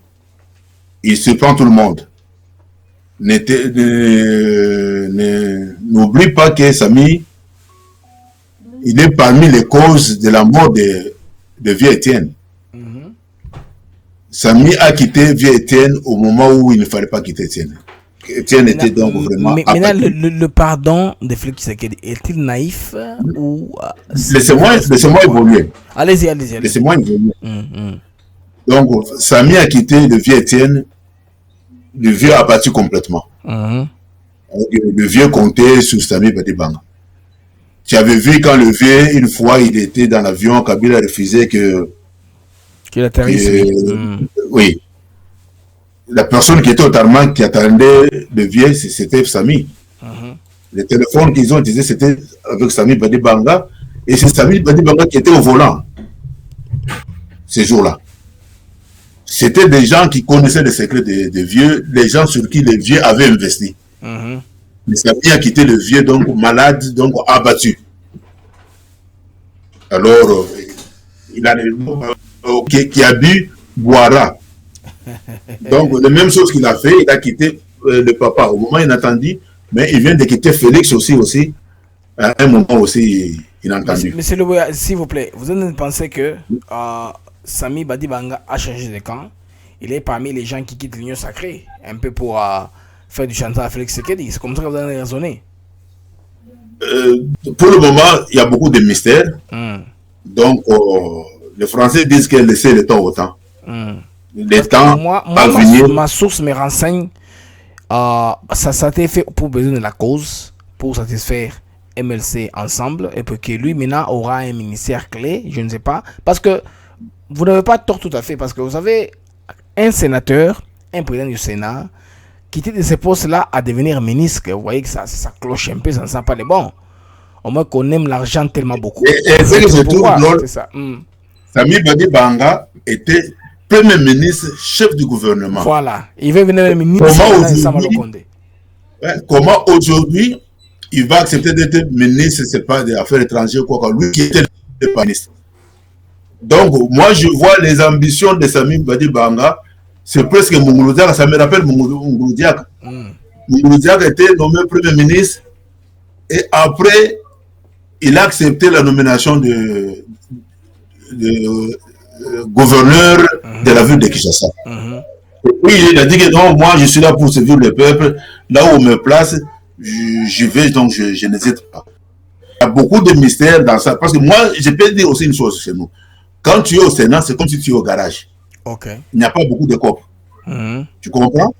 il surprend tout le monde. N'oublie pas que Sami, il est parmi les causes de la mort de Vieux Étienne. Sami a quitté Vieux Étienne au moment où il ne fallait pas quitter Étienne. Étienne était donc vraiment... Mais le pardon de Félix Tshisekedi, est-il naïf ou... Laissez-moi évoluer. Allez-y. Laissez-moi évoluer. Donc, Sami a quitté le Vieux Étienne, le Vieux a battu complètement. Le Vieux comptait sur Sami Badibanga. Tu avais vu quand le Vieux, une fois, il était dans l'avion, Kabila refusait qu'il atterrisse. Oui. La personne qui était au tarmac, qui attendait le Vieux, c'était Sami. Le téléphone qu'ils ont utilisé, c'était avec Sami Badibanga. Et c'est Sami Badibanga qui était au volant ces jours-là. C'était des gens qui connaissaient les secrets des vieux, les gens sur qui les vieux avaient investi. Mais Samy a quitté le vieux, donc malade, donc abattu. Alors, il a qui a bu boira. Donc, la même chose qu'il a fait, il a quitté le papa au moment inattendu, mais il vient de quitter Félix aussi, à un moment aussi inattendu. Monsieur Loboya, s'il vous plaît, vous avez pensé que Samy Badibanga a changé de camp. Il est parmi les gens qui quittent l'Union Sacrée, un peu pour faire du chantage à Félix Tshisekedi. C'est comme ça que vous avez raisonné. Pour le moment, il y a beaucoup de mystères. Donc, les Français disent qu'ils laissent le temps au temps. Le temps à venir. Ma source me renseigne, ça a été fait pour besoin de la cause, pour satisfaire MLC ensemble, et pour que lui maintenant aura un ministère clé, je ne sais pas. Parce que vous n'avez pas tort tout à fait, parce que vous avez un sénateur, un président du Sénat, quitter de ce postes-là à devenir ministre. Vous voyez que ça cloche un peu, ça ne sent pas les bons. Au moins qu'on aime l'argent tellement beaucoup. C'est ça. Samy Badibanga était premier ministre, chef du gouvernement. Voilà. Il veut venir ministre. Comment aujourd'hui il va accepter d'être ministre, c'est pas des affaires étrangères, quoi, lui qui était le ministre. Donc, moi, je vois les ambitions de Samy Badibanga, c'est presque Mungulu Diack, ça me rappelle Mungulu Diack. Mungulu Diack était nommé premier ministre et après, il a accepté la nomination de gouverneur de la ville de Kinshasa. Et puis, il a dit que non, moi, je suis là pour servir le peuple, là où on me place, je vais, donc je n'hésite pas. Il y a beaucoup de mystères dans ça, parce que moi, je peux dire aussi une chose chez nous. Quand tu es au Sénat, c'est comme si tu es au garage. Il n'y a pas beaucoup de copes. Tu comprends?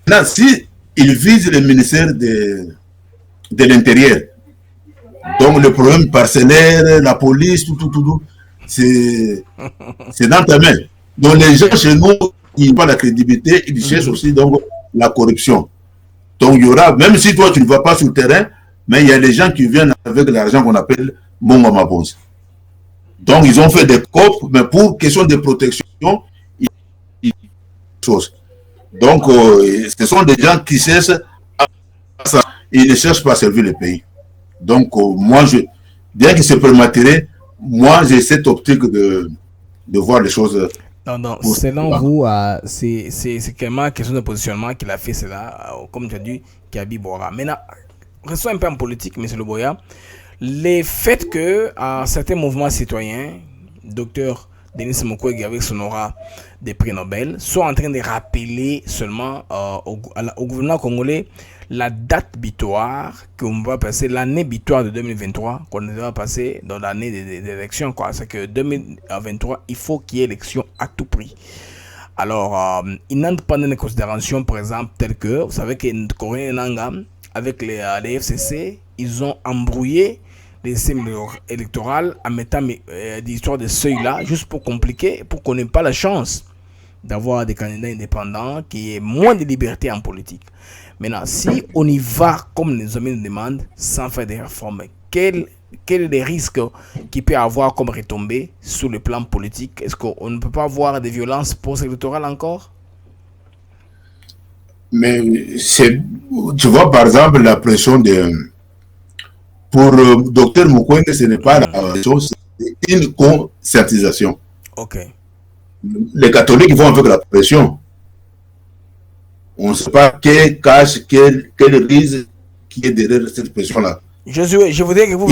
Là, si il vise le ministère de l'Intérieur, donc le problème parcellaire, la police, tout, c'est dans ta main. Donc les gens chez nous, ils n'ont pas la crédibilité, ils cherchent aussi donc la corruption. Donc il y aura, même si toi tu ne vas pas sur le terrain, mais il y a des gens qui viennent avec l'argent qu'on appelle Bongo Mabonze. Donc ils ont fait des copes, mais pour question de protection, donc ce sont des gens qui cherchent ils ne cherchent pas à servir le pays. Donc moi, bien qu'il se prématuré, moi j'ai cette optique de voir les choses. Non, selon vous, c'est clairement question de positionnement qu'il a fait cela, comme tu as dit, Kabi Bora. Maintenant, restons un peu en politique, M. Loboya. Les faits que certains mouvements citoyens, docteur Denis Mukwege avec son aura des prix Nobel, sont en train de rappeler seulement au gouvernement congolais la date butoir qu'on va passer, l'année butoir de 2023, qu'on va passer dans l'année des élections. C'est que 2023, il faut qu'il y ait élection à tout prix. Alors, il n'entre pas dans les considérations, par exemple, telles que, vous savez que Corée Nanga, avec les FCC, ils ont embrouillé les systèmes électoraux en mettant des histoires de seuil-là, juste pour compliquer, pour qu'on n'ait pas la chance d'avoir des candidats indépendants, qui aient moins de liberté en politique. Maintenant, si on y va comme les hommes nous demandent, sans faire des réformes, quel est le risque qu'il peut y avoir comme retombée sur le plan politique? Est-ce qu'on ne peut pas avoir des violences post-électorales encore? Mais tu vois par exemple la pression pour Dr Mukwege, ce n'est pas la pression, c'est une conscientisation. Les catholiques vont avec la pression. On ne sait pas quel risque qui est derrière cette pression-là. Josué, je voudrais que vous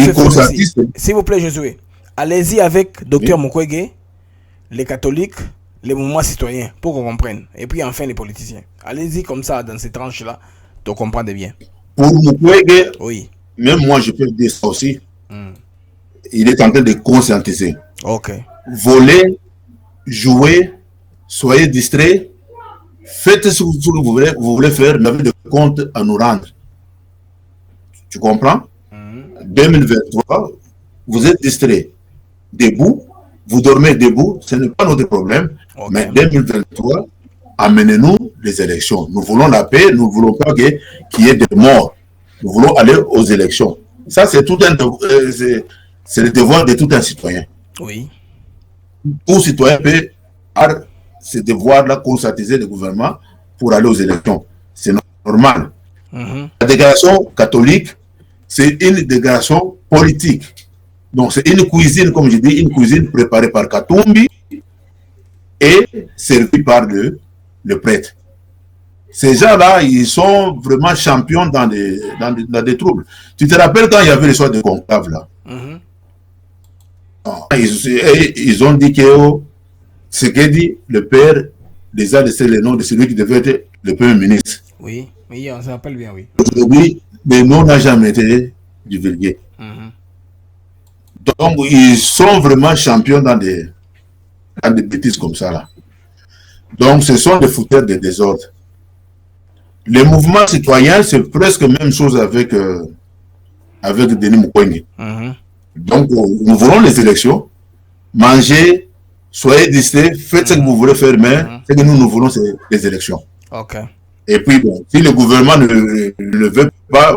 s'il vous plaît, Josué, allez-y avec Dr Mukwege, les catholiques, les mouvements citoyens, pour qu'on comprenne. Et puis enfin les politiciens. Allez-y comme ça, dans ces tranches-là, pour comprendre bien. Pour Mukwege, même moi je peux dire ça aussi. Il est en train de conscientiser. Voler, jouer, soyez distraits. Faites ce que vous voulez faire, n'avez de compte à nous rendre. Tu comprends? 2023, vous êtes distrait. Debout, vous dormez debout, ce n'est pas notre problème. Mais 2023, amenez-nous les élections. Nous voulons la paix, nous ne voulons pas qu'il y ait des morts. Nous voulons aller aux élections. Ça, c'est tout c'est le devoir de tout un citoyen. Tout citoyen peut ce devoir-là, conscientiser le gouvernement pour aller aux élections. C'est normal. La déclaration catholique, c'est une déclaration politique. Donc c'est une cuisine, comme je dis, une cuisine préparée par Katumbi et servie par le prêtre. Ces gens-là, ils sont vraiment champions dans des troubles. Tu te rappelles quand il y avait l'histoire de conclave là? Ils ont dit que ce qu'a dit le père les a laissé le nom de celui qui devait être le premier ministre. Oui, on se rappelle bien, oui. Aujourd'hui, le nom n'a jamais été divulgué. Donc, ils sont vraiment champions dans des bêtises comme ça là. Donc, ce sont des fouteurs de désordre. Les mouvements citoyens, c'est presque la même chose avec Denis Mukwege. Donc, nous voulons les élections. Mangez, soyez distraits, faites ce que vous voulez faire, mais ce que nous voulons, c'est les élections. Et puis, bon, si le gouvernement ne le veut pas,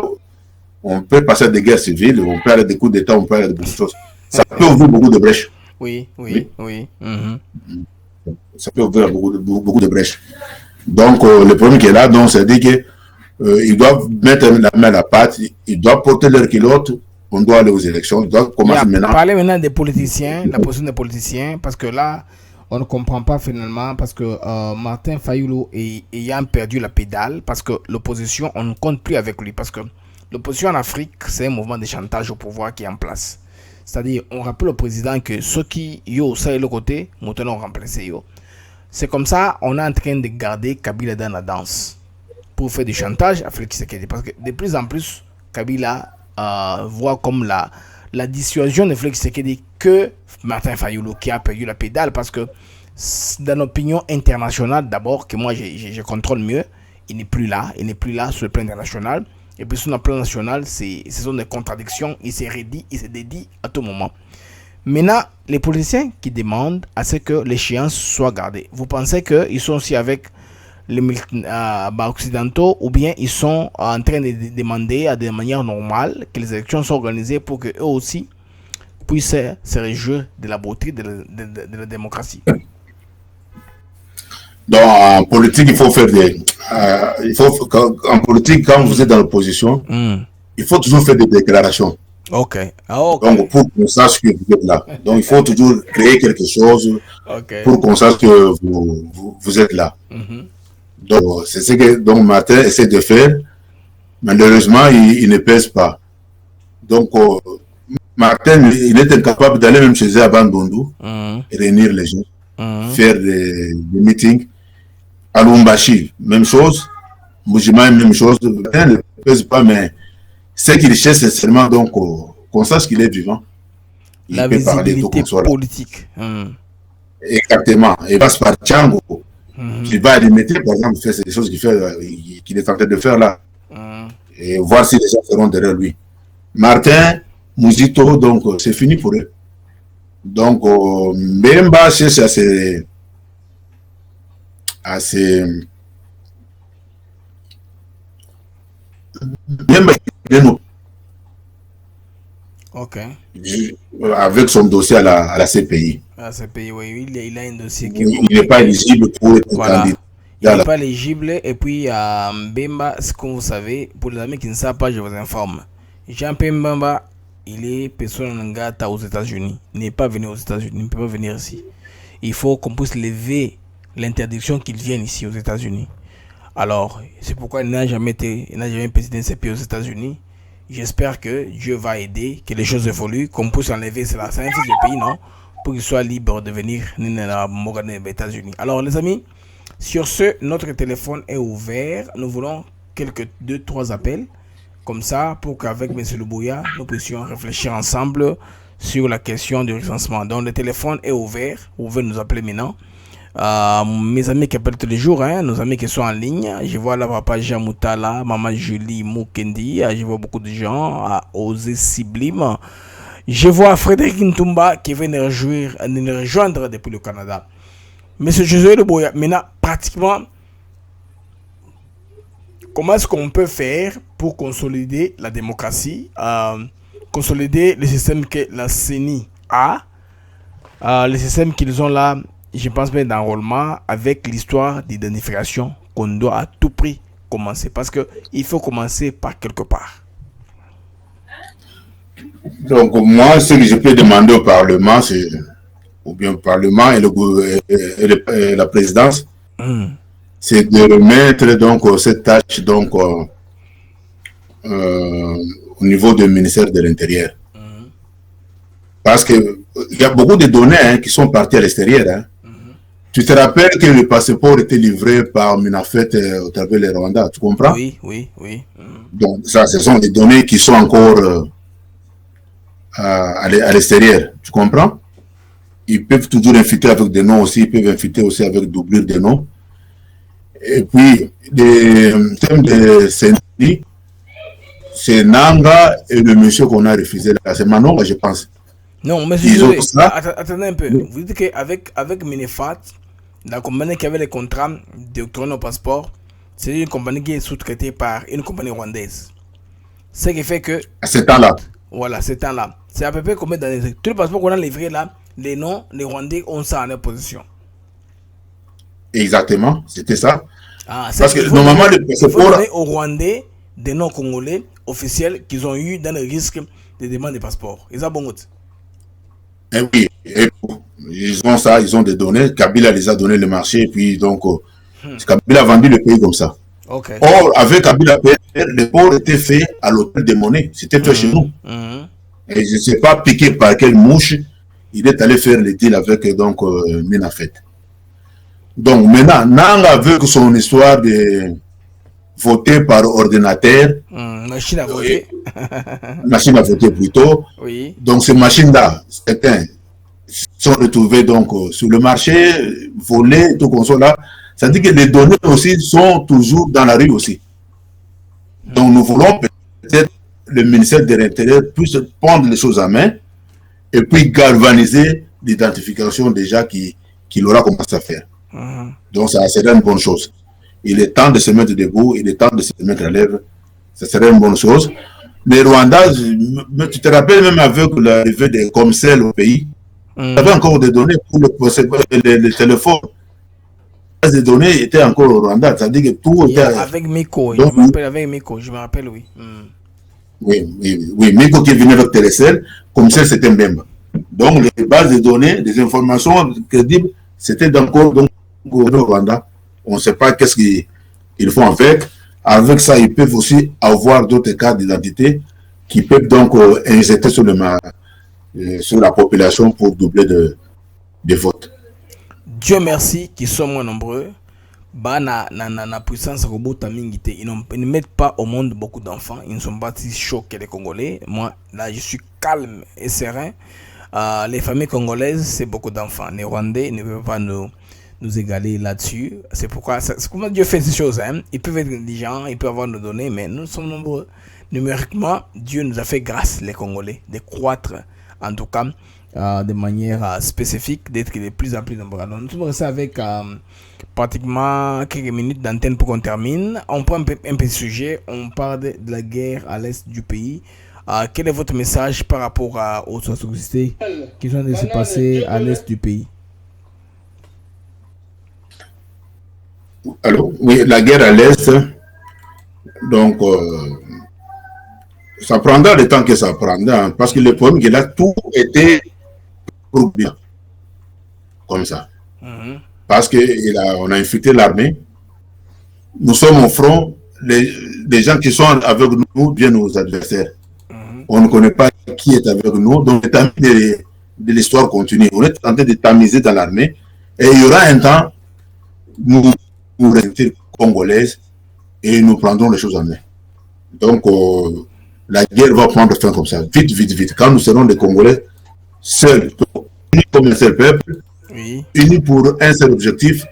on peut passer à des guerres civiles, on peut aller à des coups d'État, on peut aller à beaucoup de choses. Ça peut ouvrir beaucoup de brèches. Oui. Ça peut ouvrir beaucoup de brèches. Donc, le problème qui est là, c'est-à-dire qu'ils doivent mettre la main à la pâte, ils doivent porter leur culotte, on doit aller aux élections, ils doivent commencer maintenant. Parler maintenant des politiciens, la position des politiciens, parce que là, on ne comprend pas finalement, parce que Martin Fayulu ayant perdu la pédale, parce que l'opposition, on ne compte plus avec lui, parce que l'opposition en Afrique, c'est un mouvement de chantage au pouvoir qui est en place. C'est-à-dire, on rappelle au président que ceux qui, ça et le côté, maintenant on remplace yo. C'est comme ça, on est en train de garder Kabila dans la danse pour faire du chantage à Félix Tshisekedi. Parce que de plus en plus, Kabila voit comme la dissuasion de Félix Tshisekedi que Martin Fayulu qui a perdu la pédale. Parce que dans l'opinion internationale, d'abord, que moi je contrôle mieux, il n'est plus là sur le plan international. Et puis sur le plan national, ce sont des contradictions, il se redit, il se dédie à tout moment. Maintenant, les politiciens qui demandent à ce que l'échéance soit gardée, vous pensez qu'ils sont aussi avec les occidentaux ou bien ils sont en train de demander de manière normale que les élections soient organisées pour qu'eux aussi puissent se réjouir de la beauté de la démocratie? Donc, en politique, il faut faire en politique, quand vous êtes dans l'opposition, il faut toujours faire des déclarations. Ok. Donc, pour qu'on sache que vous êtes là. Donc, il faut toujours créer quelque chose pour qu'on sache que vous êtes là. Donc, c'est ce que Martin essaie de faire. Malheureusement, il ne pèse pas. Donc, Martin, il est incapable d'aller même chez eux à Bandundu, réunir les gens, faire des meetings. À Lumbashi, même chose. Mujima, même chose. Martin ne pèse pas, mais ce qu'il cherche, c'est seulement qu'on sache qu'il est vivant. Il la peut visibilité parler, politique. Exactement. Il passe par Tchango. Il va alimenter, par exemple, faire ces choses qu'il est en train de faire là. Et voir si les gens seront derrière lui. Martin, Muzito, donc c'est fini pour eux. Donc, Mbemba cherche à se avec son dossier à la CPI. À la CPI, oui, il a un dossier qui il n'est pas éligible pour être candidat. Il n'est pas éligible. Et puis, Mbemba, ce que vous savez, pour les amis qui ne savent pas, je vous informe. Jean-Pierre Mbemba, il est personne non grata aux États-Unis. Il n'est pas venu aux États-Unis, il ne peut pas venir ici. Il faut qu'on puisse lever l'interdiction qu'il vienne ici aux États-Unis. Alors, c'est pourquoi il n'a jamais présidé ses pays aux États-Unis. J'espère que Dieu va aider, que les choses évoluent, qu'on puisse enlever cela. C'est un fils de pays, non? Pour qu'il soit libre de venir aux États-Unis. Alors, les amis, sur ce, notre téléphone est ouvert. Nous voulons quelques 2-3 appels, comme ça, pour qu'avec M. Lubuya, nous puissions réfléchir ensemble sur la question du recensement. Donc, le téléphone est ouvert. Vous pouvez nous appeler maintenant. Mes amis qui appellent tous les jours, nos amis qui sont en ligne, je vois là papa Jean Moutala, maman Julie Mukendi, je vois beaucoup de gens à Osé Sublime, je vois Frédéric Ntumba qui vient nous rejoindre depuis le Canada. Monsieur Josué Lubuya, maintenant pratiquement, comment est-ce qu'on peut faire pour consolider la démocratie, consolider le système que la CENI a, le système qu'ils ont là? Je pense bien d'enrôlement avec l'histoire d'identification qu'on doit à tout prix commencer? Parce qu'il faut commencer par quelque part. Donc, moi, ce que je peux demander au Parlement, ou bien au Parlement et la présidence, c'est de remettre donc cette tâche donc, au niveau du ministère de l'Intérieur. Parce qu'il y a beaucoup de données qui sont parties à l'extérieur. Hein. Tu te rappelles que le passeport était livré par Minafet au travers du Rwanda, tu comprends? Oui. Donc, ça, ce sont des données qui sont encore à l'extérieur, tu comprends? Ils peuvent toujours infiltrer avec des noms aussi, ils peuvent infiltrer aussi avec doublure de noms. Et puis, les thèmes de Sendi, c'est Nanga et le monsieur qu'on a refusé là. C'est Manonga, je pense. Non, mais attendez un peu. Vous dites qu'avec Minefat, la compagnie qui avait les contrats d'octroi au passeport, c'est une compagnie qui est sous-traitée par une compagnie rwandaise. Ce qui fait que... À ce temps-là. Voilà, ce temps-là. C'est à peu près combien d'années? Tous les passeports qu'on a livrés là, les noms, les Rwandais ont ça en position. Exactement, c'était ça. Parce que normalement, il faut donner aux Rwandais des noms congolais officiels qu'ils ont eu dans le risque de demande de passeport. Ils ont bon. Oui, ils ont ça, ils ont des données. Kabila les a donné le marché, et puis donc, Kabila a vendu le pays comme ça. Okay. Or, avec Kabila, le port était fait à l'hôtel des monnaies. C'était fait chez nous. Et je ne sais pas piqué par quelle mouche, il est allé faire le deal avec donc Minafet. Donc maintenant, Nanga veut que son histoire de voter par ordinateur, machine à voter, machine à voter plutôt. Oui. Donc ces machines-là, certains sont retrouvés donc sur le marché, volés, tout comme ça là. Ça dit que les données aussi sont toujours dans la rue aussi. Donc nous voulons peut-être le ministère de l'Intérieur puisse prendre les choses en main et puis galvaniser l'identification déjà qu'il aura commencé à faire. Donc ça serait une bonne chose. Il est temps de se mettre debout, il est temps de se mettre à l'œuvre. Ça serait une bonne chose. Les Rwandais, tu te rappelles même avec l'arrivée des commissaires au pays, il y avait encore des données pour le téléphone. Les données étaient encore au Rwanda, c'est-à-dire que tout était... Avec Miko, je me rappelle avec Miko, je me rappelle, oui. Oui, Miko qui est venu avec Télécel, commissaire c'était Mbemba. Donc les bases de données, des informations crédibles, c'était encore au Rwanda. On ne sait pas qu'est-ce qu'ils font avec. Avec ça, ils peuvent aussi avoir d'autres cartes d'identité qui peuvent donc injecter sur la population pour doubler de votes. Dieu merci qu'ils sont moins nombreux. Na puissance robot ils ne mettent pas au monde beaucoup d'enfants. Ils ne sont pas si chauds que les Congolais. Moi, là, je suis calme et serein. Les familles congolaises, c'est beaucoup d'enfants. Les Rwandais ne peuvent pas nous égaler là-dessus. C'est pourquoi, c'est comment Dieu fait ces choses. Hein. Ils peuvent être intelligents, ils peuvent avoir nos données, mais nous sommes nombreux. Numériquement, Dieu nous a fait grâce, les Congolais, de croître, en tout cas, de manière spécifique, d'être de plus en plus nombreux. Alors, nous sommes restés avec pratiquement quelques minutes d'antenne pour qu'on termine. On prend un petit sujet, on parle de la guerre à l'est du pays. Quel est votre message par rapport aux atrocités qui sont de se passer à l'est du pays? Alors, oui, la guerre à l'est, donc, ça prendra le temps que ça prendra, parce que le problème est là, tout était pour bien, comme ça. Parce qu'on a infiltré l'armée, nous sommes au front, les gens qui sont avec nous viennent nos adversaires. On ne connaît pas qui est avec nous, donc le temps de l'histoire continue. On est en train de tamiser dans l'armée, et il y aura un temps, nous restons congolaises, et nous prendrons les choses en main. Donc, la guerre va prendre fin comme ça, vite, vite, vite. Quand nous serons des Congolais seuls, unis comme un seul peuple, unis pour un seul objectif,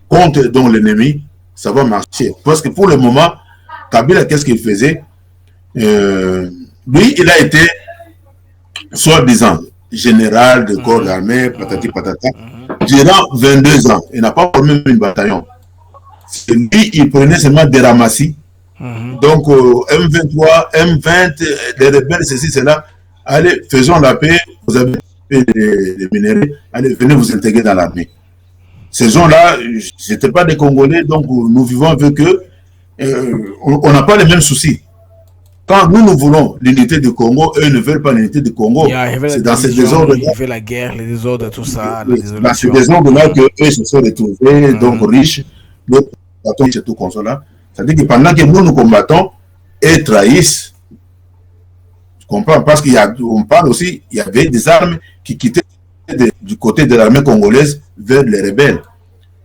contre donc l'ennemi, ça va marcher. Parce que pour le moment, Kabila, qu'est-ce qu'il faisait? Lui, il a été, soi-disant, général de corps d'armée, patati patata, durant 22 ans. Il n'a pas formé une bataillon. Lui, il prenait seulement des ramassis. Donc, M23, M20, les rebelles, ceci, cela, allez, faisons la paix, vous avez les minéraux, allez, venez vous intégrer dans l'armée. Ces gens-là, ce n'étaient pas des Congolais, donc nous vivons avec eux, on n'a pas les mêmes soucis. Quand nous voulons l'unité du Congo, eux ne veulent pas l'unité du Congo. C'est dans ces désordres-là. Il y avait la guerre, les désordres, tout ça. Dans ces désordres-là qu'eux se sont retrouvés, donc riches, d'autres combattants et tout comme ça. C'est-à-dire que pendant que nous combattons, ils trahissent. Tu comprends? Parce qu'on parle aussi, il y avait des armes qui quittaient du côté de l'armée congolaise vers les rebelles.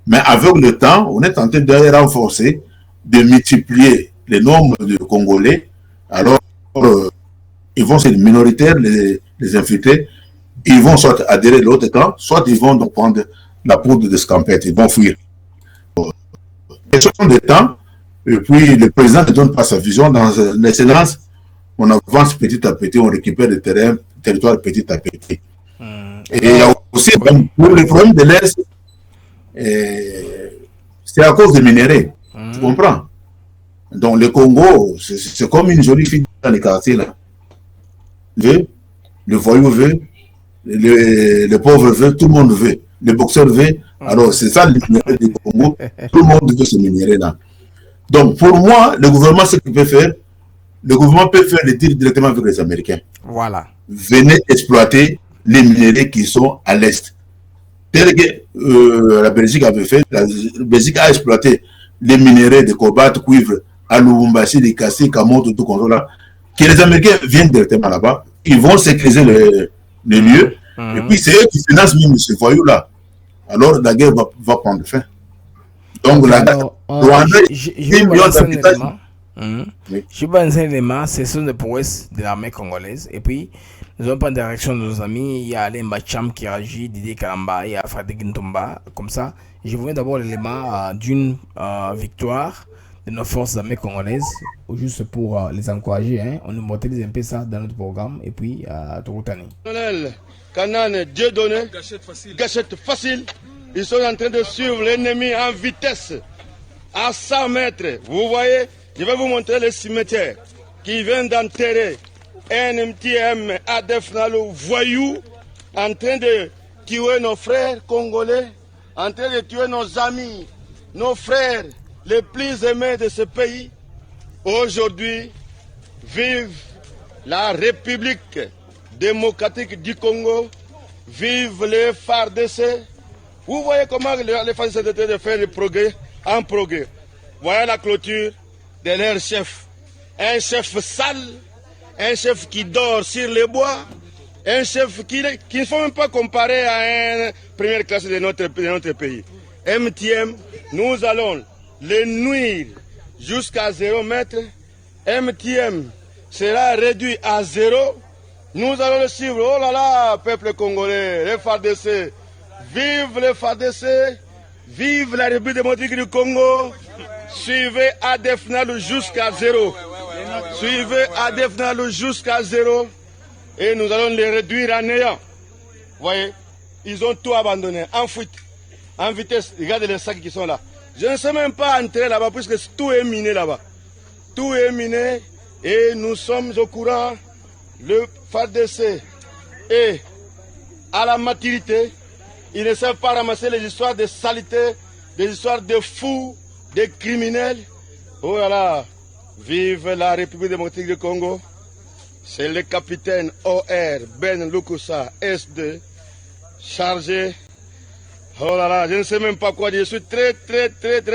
Mais avec le temps, on est en train de renforcer, de multiplier le nombre de Congolais. Alors, ils vont, c'est minoritaire, les infiltrés, ils vont soit adhérer à l'autre camp, soit ils vont donc prendre la poudre de scampette, ils vont fuir. Question de temps, et puis le président ne donne pas sa vision. Dans l'excellence, on avance petit à petit, on récupère le territoire petit à petit. Et il y a aussi pour le problème de l'Est, c'est à cause des minéraux, tu comprends? Donc le Congo, c'est comme une jolie fille dans les quartiers là. Le voyou veut, le pauvre veut, tout le monde veut. Le boxeur veut. Alors c'est ça le minerai du Congo. Tout le monde veut ce minerai là. Donc pour moi, le gouvernement, ce qu'il peut faire, le gouvernement peut faire le deal directement avec les Américains. Voilà. Venez exploiter les minéraux qui sont à l'Est. Tel que la Belgique avait fait, la Belgique a exploité les minéraux de cobalt, cuivre, à Lubumbashi, les Kassi, Kamoto, tout comme ça, que les Américains viennent directement là-bas, ils vont sécuriser les lieux, et puis c'est eux qui financent même ce voyou-là. Alors la guerre va prendre fin. Donc la Rwanda, 10 millions d'habitants. Je vois un élément, ce sont des prouesses de l'armée congolaise, et puis nous avons pas de réaction de nos amis. Il y a Alain Bacham qui réagit, Didier Kalamba, il y a Frédéric Ntomba, comme ça. Je vois d'abord l'élément d'une victoire de nos forces armées congolaises, juste pour les encourager. Hein. On nous modélise un peu ça dans notre programme, et puis Torotani. Canane, Dieu donné, gâchette facile. Ils sont en train de suivre l'ennemi en vitesse, à 100 mètres. Vous voyez, je vais vous montrer le cimetière qui vient d'enterrer un MTM ADF Nalo voyou, en train de tuer nos frères congolais, en train de tuer nos amis, nos frères les plus aimés de ce pays. Aujourd'hui, vive la République démocratique du Congo, vive les FARDC. Vous voyez comment les FARDC sont en train de faire le progrès en progrès. Voyez la clôture de leur chef. Un chef sale, un chef qui dort sur les bois, un chef qui ne faut même pas comparer à une première classe de notre pays. MTM, nous allons les nuire jusqu'à 0 mètre. MTM sera réduit à 0. Nous allons le suivre. Oh là là, peuple congolais, les FARDC, vive les FARDC, vive la République démocratique du Congo. Suivez ADF Nalu jusqu'à 0. Suivez ADF Nalu jusqu'à 0. Et nous allons les réduire à néant. Vous voyez, ils ont tout abandonné, en fuite, en vitesse. Regardez les sacs qui sont là. Je ne sais même pas entrer là-bas puisque tout est miné là-bas. Tout est miné et nous sommes au courant. Le FARDC est à la maturité. Ils ne savent pas ramasser les histoires de saleté, des histoires de fous, de criminels. Oh là là, vive la République démocratique du Congo. C'est le capitaine OR Ben Lukusa S2 chargé. Oh là là, je ne sais même pas quoi dire. Je suis très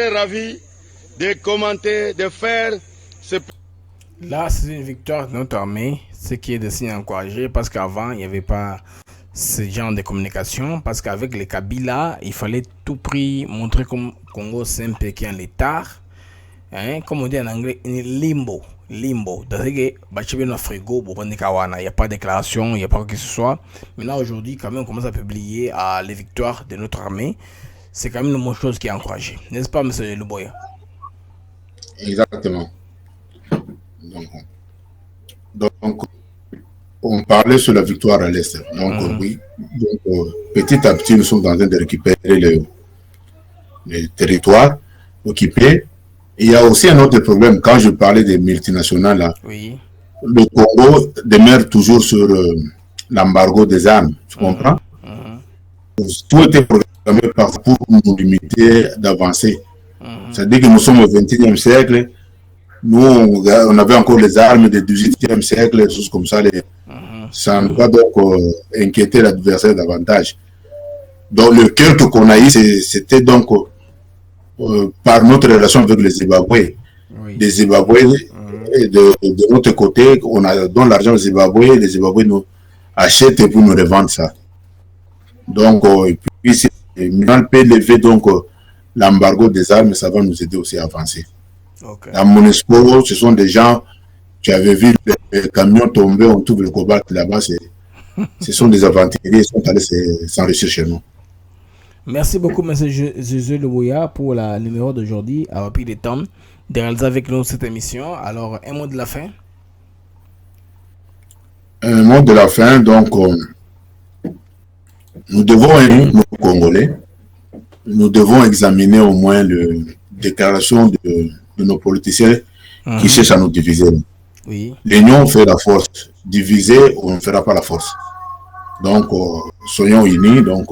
ravi de commenter, de faire ce... Là, c'est une victoire de notre armée, ce qui est de signe encouragé, parce qu'avant, il n'y avait pas ce genre de communication, parce qu'avec les Kabila, il fallait tout prix montrer comme Congo c'est un pays qui est en l'état, hein, comme on dit en anglais, limbo. C'est-à-dire que il n'y a pas de déclaration, il n'y a pas quoi que ce soit. Maintenant, aujourd'hui, quand même, on commence à publier les victoires de notre armée. C'est quand même une bonne chose qui est encouragée. N'est-ce pas, M. Luboya? Exactement. Donc, on parlait sur la victoire à l'Est. Donc, oui. Donc, petit à petit, nous sommes en train de récupérer les territoires occupés. Il y a aussi un autre problème. Quand je parlais des multinationales, là, oui. Le Congo demeure toujours sur l'embargo des armes. Tu comprends? Tout était programmé pour nous limiter d'avancer. C'est-à-dire que nous sommes au XXIe siècle. Nous, on avait encore les armes du XVIIIe siècle, des choses comme ça. Ça ne va donc inquiéter l'adversaire davantage. Donc, le culte qu'on a eu, c'était donc par notre relation avec les Zimbabwe. Les Zimbabwe, de notre côté, on a donné l'argent aux Zimbabwe, les Zimbabwe nous achètent pour nous revendre ça. Donc, et puis, maintenant, peut lever donc l'embargo des armes, ça va nous aider aussi à avancer. Dans Monusco, ce sont des gens qui avaient vu les camions tomber, on trouve le cobalt là-bas. Ce sont des aventuriers, ils sont allés s'enrichir chez nous. Merci beaucoup, M. Jésus Leboya, pour le numéro d'aujourd'hui, avoir pris le temps de réaliser avec nous cette émission. Alors, un mot de la fin. Un mot de la fin, donc, nous devons, nous, Congolais, nous devons examiner au moins la déclaration de nos politiciens qui cherchent à nous diviser. Oui. L'union fait la force. Diviser, on ne fera pas la force. Donc, soyons unis. Donc,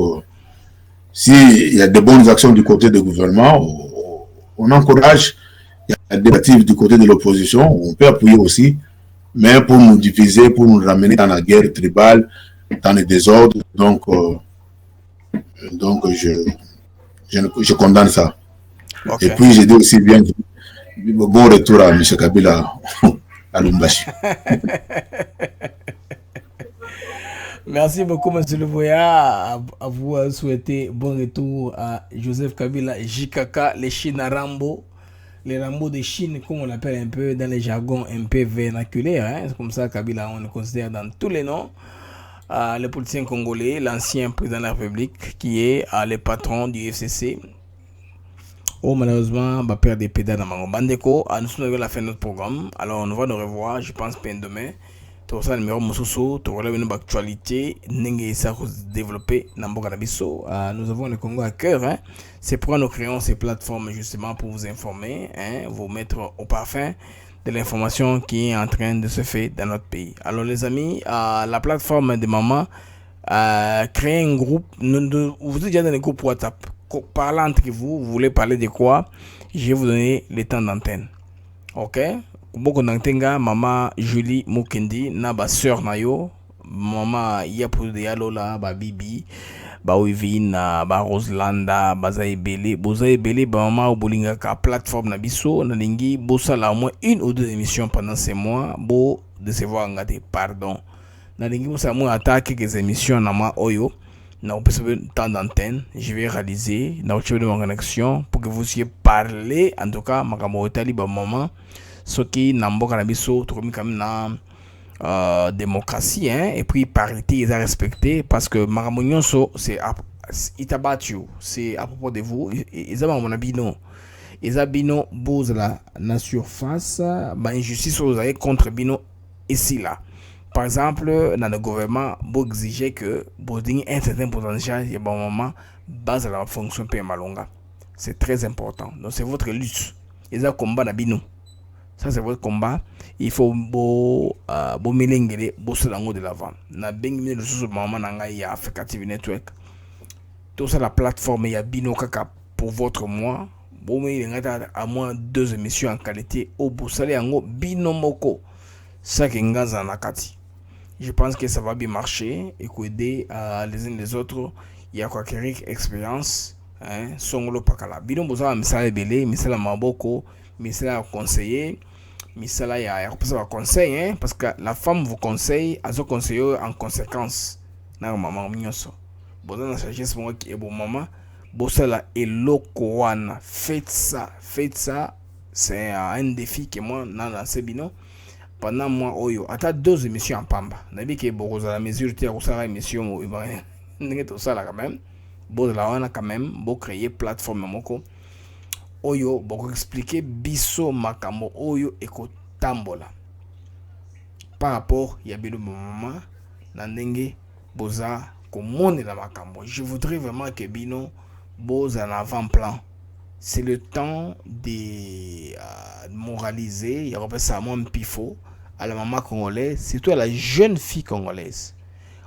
s'il y a de bonnes actions du côté du gouvernement, on encourage. Il y a des actifs du côté de l'opposition, on peut appuyer aussi. Mais pour nous diviser, pour nous ramener dans la guerre tribale, dans les désordres, donc je condamne ça. Okay. Et puis je dis aussi bien bon retour à M. Kabila à Lumbashi. Merci beaucoup, M. Leboya. À vous souhaiter bon retour à Joseph Kabila, JKK, les Chines à Rambo. Les Rambo de Chine, comme on l'appelle un peu dans les jargons un peu vernaculaires. Hein? C'est comme ça Kabila, on le considère dans tous les noms. Le politicien congolais, l'ancien président de la République, qui est le patron du FCC. Oh, malheureusement, va perdre des pédales dans ma bandeko. Nous sommes arrivés à la fin de notre programme. Alors, on va nous revoir, je pense, demain. Tout ça, le numéro Moussoso, tout relève une actualité, n'engagez ça développer Namboka Nabiso. Nous avons le Congo à cœur. Hein. C'est pourquoi nous créons ces plateformes justement pour vous informer, hein, vous mettre au parfum de l'information qui est en train de se faire dans notre pays. Alors, les amis, la plateforme de Maman crée un groupe. Vous êtes déjà dans le groupe WhatsApp. Parlez entre vous, vous voulez parler de quoi? Je vais vous donner le temps d'antenne. Ok? Beaucoup d'antenga, maman Julie Mukendi, na ba sœur nayo, maman Yapu de Yalola, ba Bibi, ba Wivina, ba Roslanda, ba Zaibele, ba maman Obolinga ka plateforme na biso, na lingi, bossa la au moins une ou deux émissions pendant ces mois, bo de se voir engagé, pardon. Na lingi, bossa moi attaque quelques émissions na ma oyo, na on peut se temps d'antenne, je vais réaliser, na au de mon connexion, pour que vous puissiez parler, en tout cas, ma camorotali, ba maman, ce qui n'a pas biso trouvé quand même la démocratie, hein, et puis parité ils ont respecté parce que Maramonyon c'est itabattu, c'est à propos de vous, ils ont mon abino, ils ont bino bose la surface, bah injustice vous avez contre bino ici là. Par exemple, dans le gouvernement, vous exigez que vous ayez un certain potentiel, il y a un moment base à la fonction malonga. C'est très important. Donc c'est votre lutte. Ils ont combat d'abino. Ça c'est votre combat. Il faut bo melengele bo selango de l'avant. Na bengi le sous maman nanga ya Africa TV Network. Tout ça la plateforme ya bino kaka pour votre mois. Bo melengata à moins 2 émissions en qualité au bosale yango bino moko. Ça qui ngaza nakati. Je pense que ça va bien marcher et qu'aider les uns les autres. Il y a quoi acquérir expérience. Hein, songolo pakala. Bino boza misala belé, misala maboko. Misala conseiller, misala ya conseil, hein, parce que la femme vous conseille, à ce conseiller en conséquence. Na maman mignoso. Bon dans la sagesse moi qui est bon maman, bosala eloko wana, faites ça, c'est un défi que moi dans ce bino pendant moi oyo, ata 2 émissions en pamba. Nabi que beaucoup à la mesure de ça émission n'est tout ça là quand même. Bon la wana quand même, bon créer plateforme moko. Oyo boko expliquer biso makambo oyo eko tambola par rapport ya bilo maman na ndenge boza komone la makambo. Je voudrais vraiment que bino boza en avant-plan. C'est le temps de moraliser, il y a ça moins pifo à la maman congolaise, surtout à la jeune fille congolaise.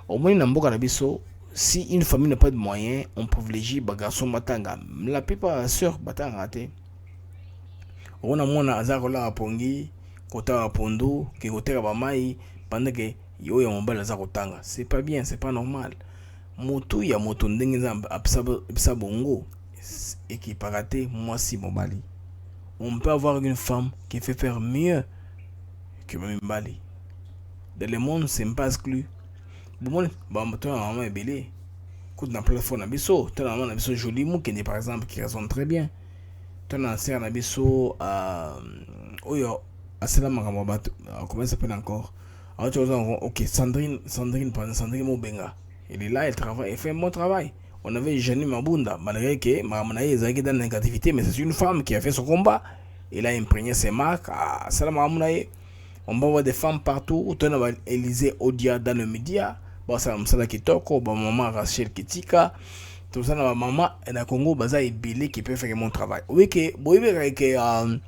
Au moins na mboka na biso, si une famille n'a pas de moyens, on privilégie les garçons batanga. La plupart des sœurs batanga. On a mon azakola apongi, kota apondo, qui kotera bamai, pendant que yo ya mobile azakotanga. C'est pas bien, c'est pas normal. Moto ya moto ndenge apsa bongo et qui paraté moi si mobali. On peut avoir une femme qui fait faire mieux que Mbali. Dans le monde, c'est pas exclu. Bon, toi, maman est belle. Écoute, dans plateforme, abisso. Toi, maman, abisso joli moukende, par exemple, qui résonne très bien. Toi, dans serre, abisso, oyo, asela makamaba, comment ça s'appelle encore? Alors, tu vois, ok, Sandrine Mobenga. Elle est là, elle travaille, elle fait un bon travail. On avait Janine Mabunda, malgré que Maramana est dans la négativité, mais c'est une femme qui a fait son combat. Elle a imprégné ses marques à Salam Maramounaye. On va voir des femmes partout. On va Élysée Odia dans le média. Bon, ça me Kitoko, bon, maman Rachel Kitika. Tout ça, ma maman, et la Congo, baza est belé qui peut faire mon travail. Oui, que, bon, que,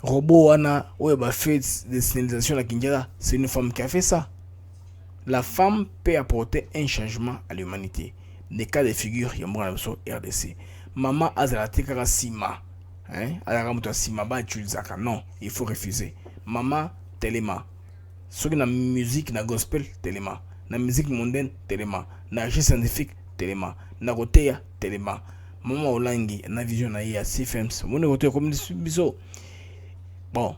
robot, Anna, ouais, bah, fait des signalisations à Kinjala, c'est une femme qui a fait ça. La femme peut apporter un changement à l'humanité. Des cas de figure, il y a un sur RDC. Maman Azalatekara Sima. Hein? Azalamuta Sima, bah, tu le non, il faut refuser. Maman, Téléma. Sur la musique, la gospel, Téléma. La musique mondaine, Téléma. La recherche scientifique, Téléma. La rotéa, Téléma. Maman Olangi, la vision naïa, CFMs. Mon rotéa comme des biseaux. Bon.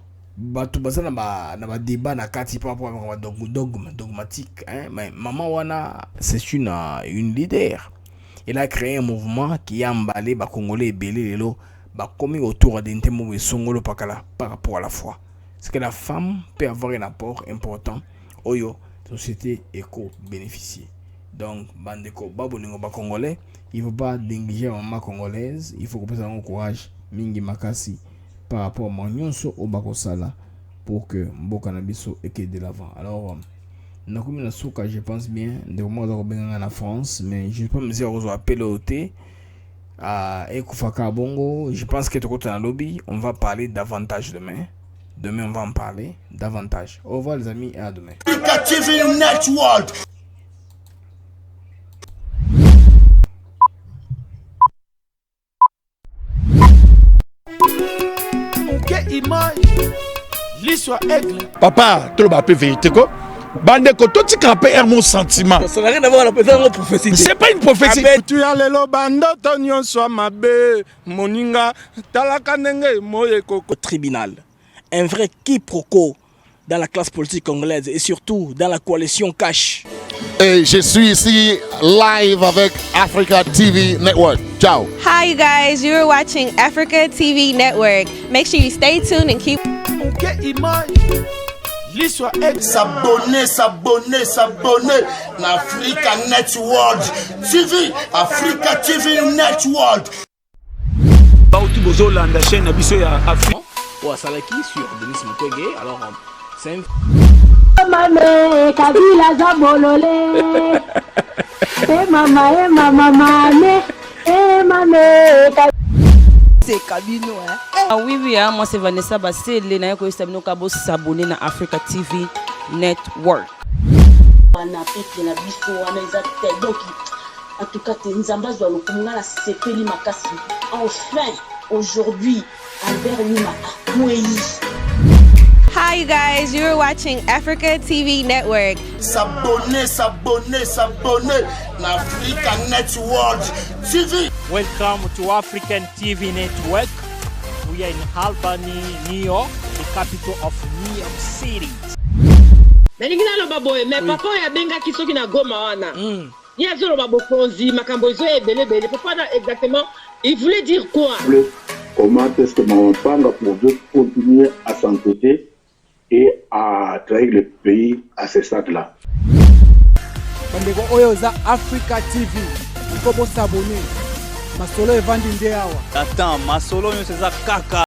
Tout ça na débat na kati par rapport à dogmatique, hein, mais maman wana c'est une leader. Elle a créé un mouvement qui a emballé ba congolais belé lelo ba commis autour d'un thème de songolo pakala par rapport à la foi. C'est que la femme peut avoir un apport important oyo société éco bénéficier. Donc bandeko babolingo ba congolais, il faut pas négliger maman congolaise, il faut que vous ayez courage mingi makasi par rapport à mon nyonso au bakosala pour que mboka na biso eke de l'avant. Alors nakomi na souka, je pense bien de moi dans la France, mais je peux me dire aux appels au thé à Ekufaka Bongo. Je pense que tout côté dans lobby, on va parler davantage demain. Demain on va en parler davantage. Au revoir les amis et à demain. Africa TV Network. Image l'histoire aigle Papa, tu l'as peu vérité quoi? Bande koto tu capé mon sentiment. Ça n'a rien à voir avec la prophétie. C'est pas une prophétie. Tu as le bando tonyon soit mabe moninga talaka nenge moye koko tribunal. Un vrai quiproquo dans la classe politique congolaise et surtout dans la coalition Cash. Et je suis ici live avec Africa TV Network. Ciao. Hi, you guys. You're watching Africa TV Network. Make sure you stay tuned and keep. Image l'histoire s'abonner na Africa Network TV. Africa TV Network. Bauti bozolanda chaîne biso ya Afrique. Ou Salaki sur Denis Mukwege. Alors c'est Mame kabila za bolole. Mama mame. C'est Kabino, hein? Ah oui, moi c'est Vanessa Bassé, Lena ko Sabino Kabo s'abonner na Africa TV Network. Wana peke na biso wana ezate donc en tout cas nzambazo wa lokumunga na sepeli makasi. Enfin aujourd'hui Albert Lima Mouei. Hi, you guys. You're watching Africa TV Network. S'abonner na Africa Network TV. Welcome to African TV Network. We are in Albany, New York, the capital of New York City. Nalingina lo baboye, mais papa ya benga kisoki na Goma wana. Ni azolo babokonzi, makambo zo ebele. Papa exactement, il voulait dire quoi? Comment est-ce que mon panga pour continuer à s'entêter et à trahir le pays à ce stade-là. Bandeko oyo za Africa TV, il faut s'abonner. Masolo evandi nde awa. Attends, masolo yo c'est ça kaka.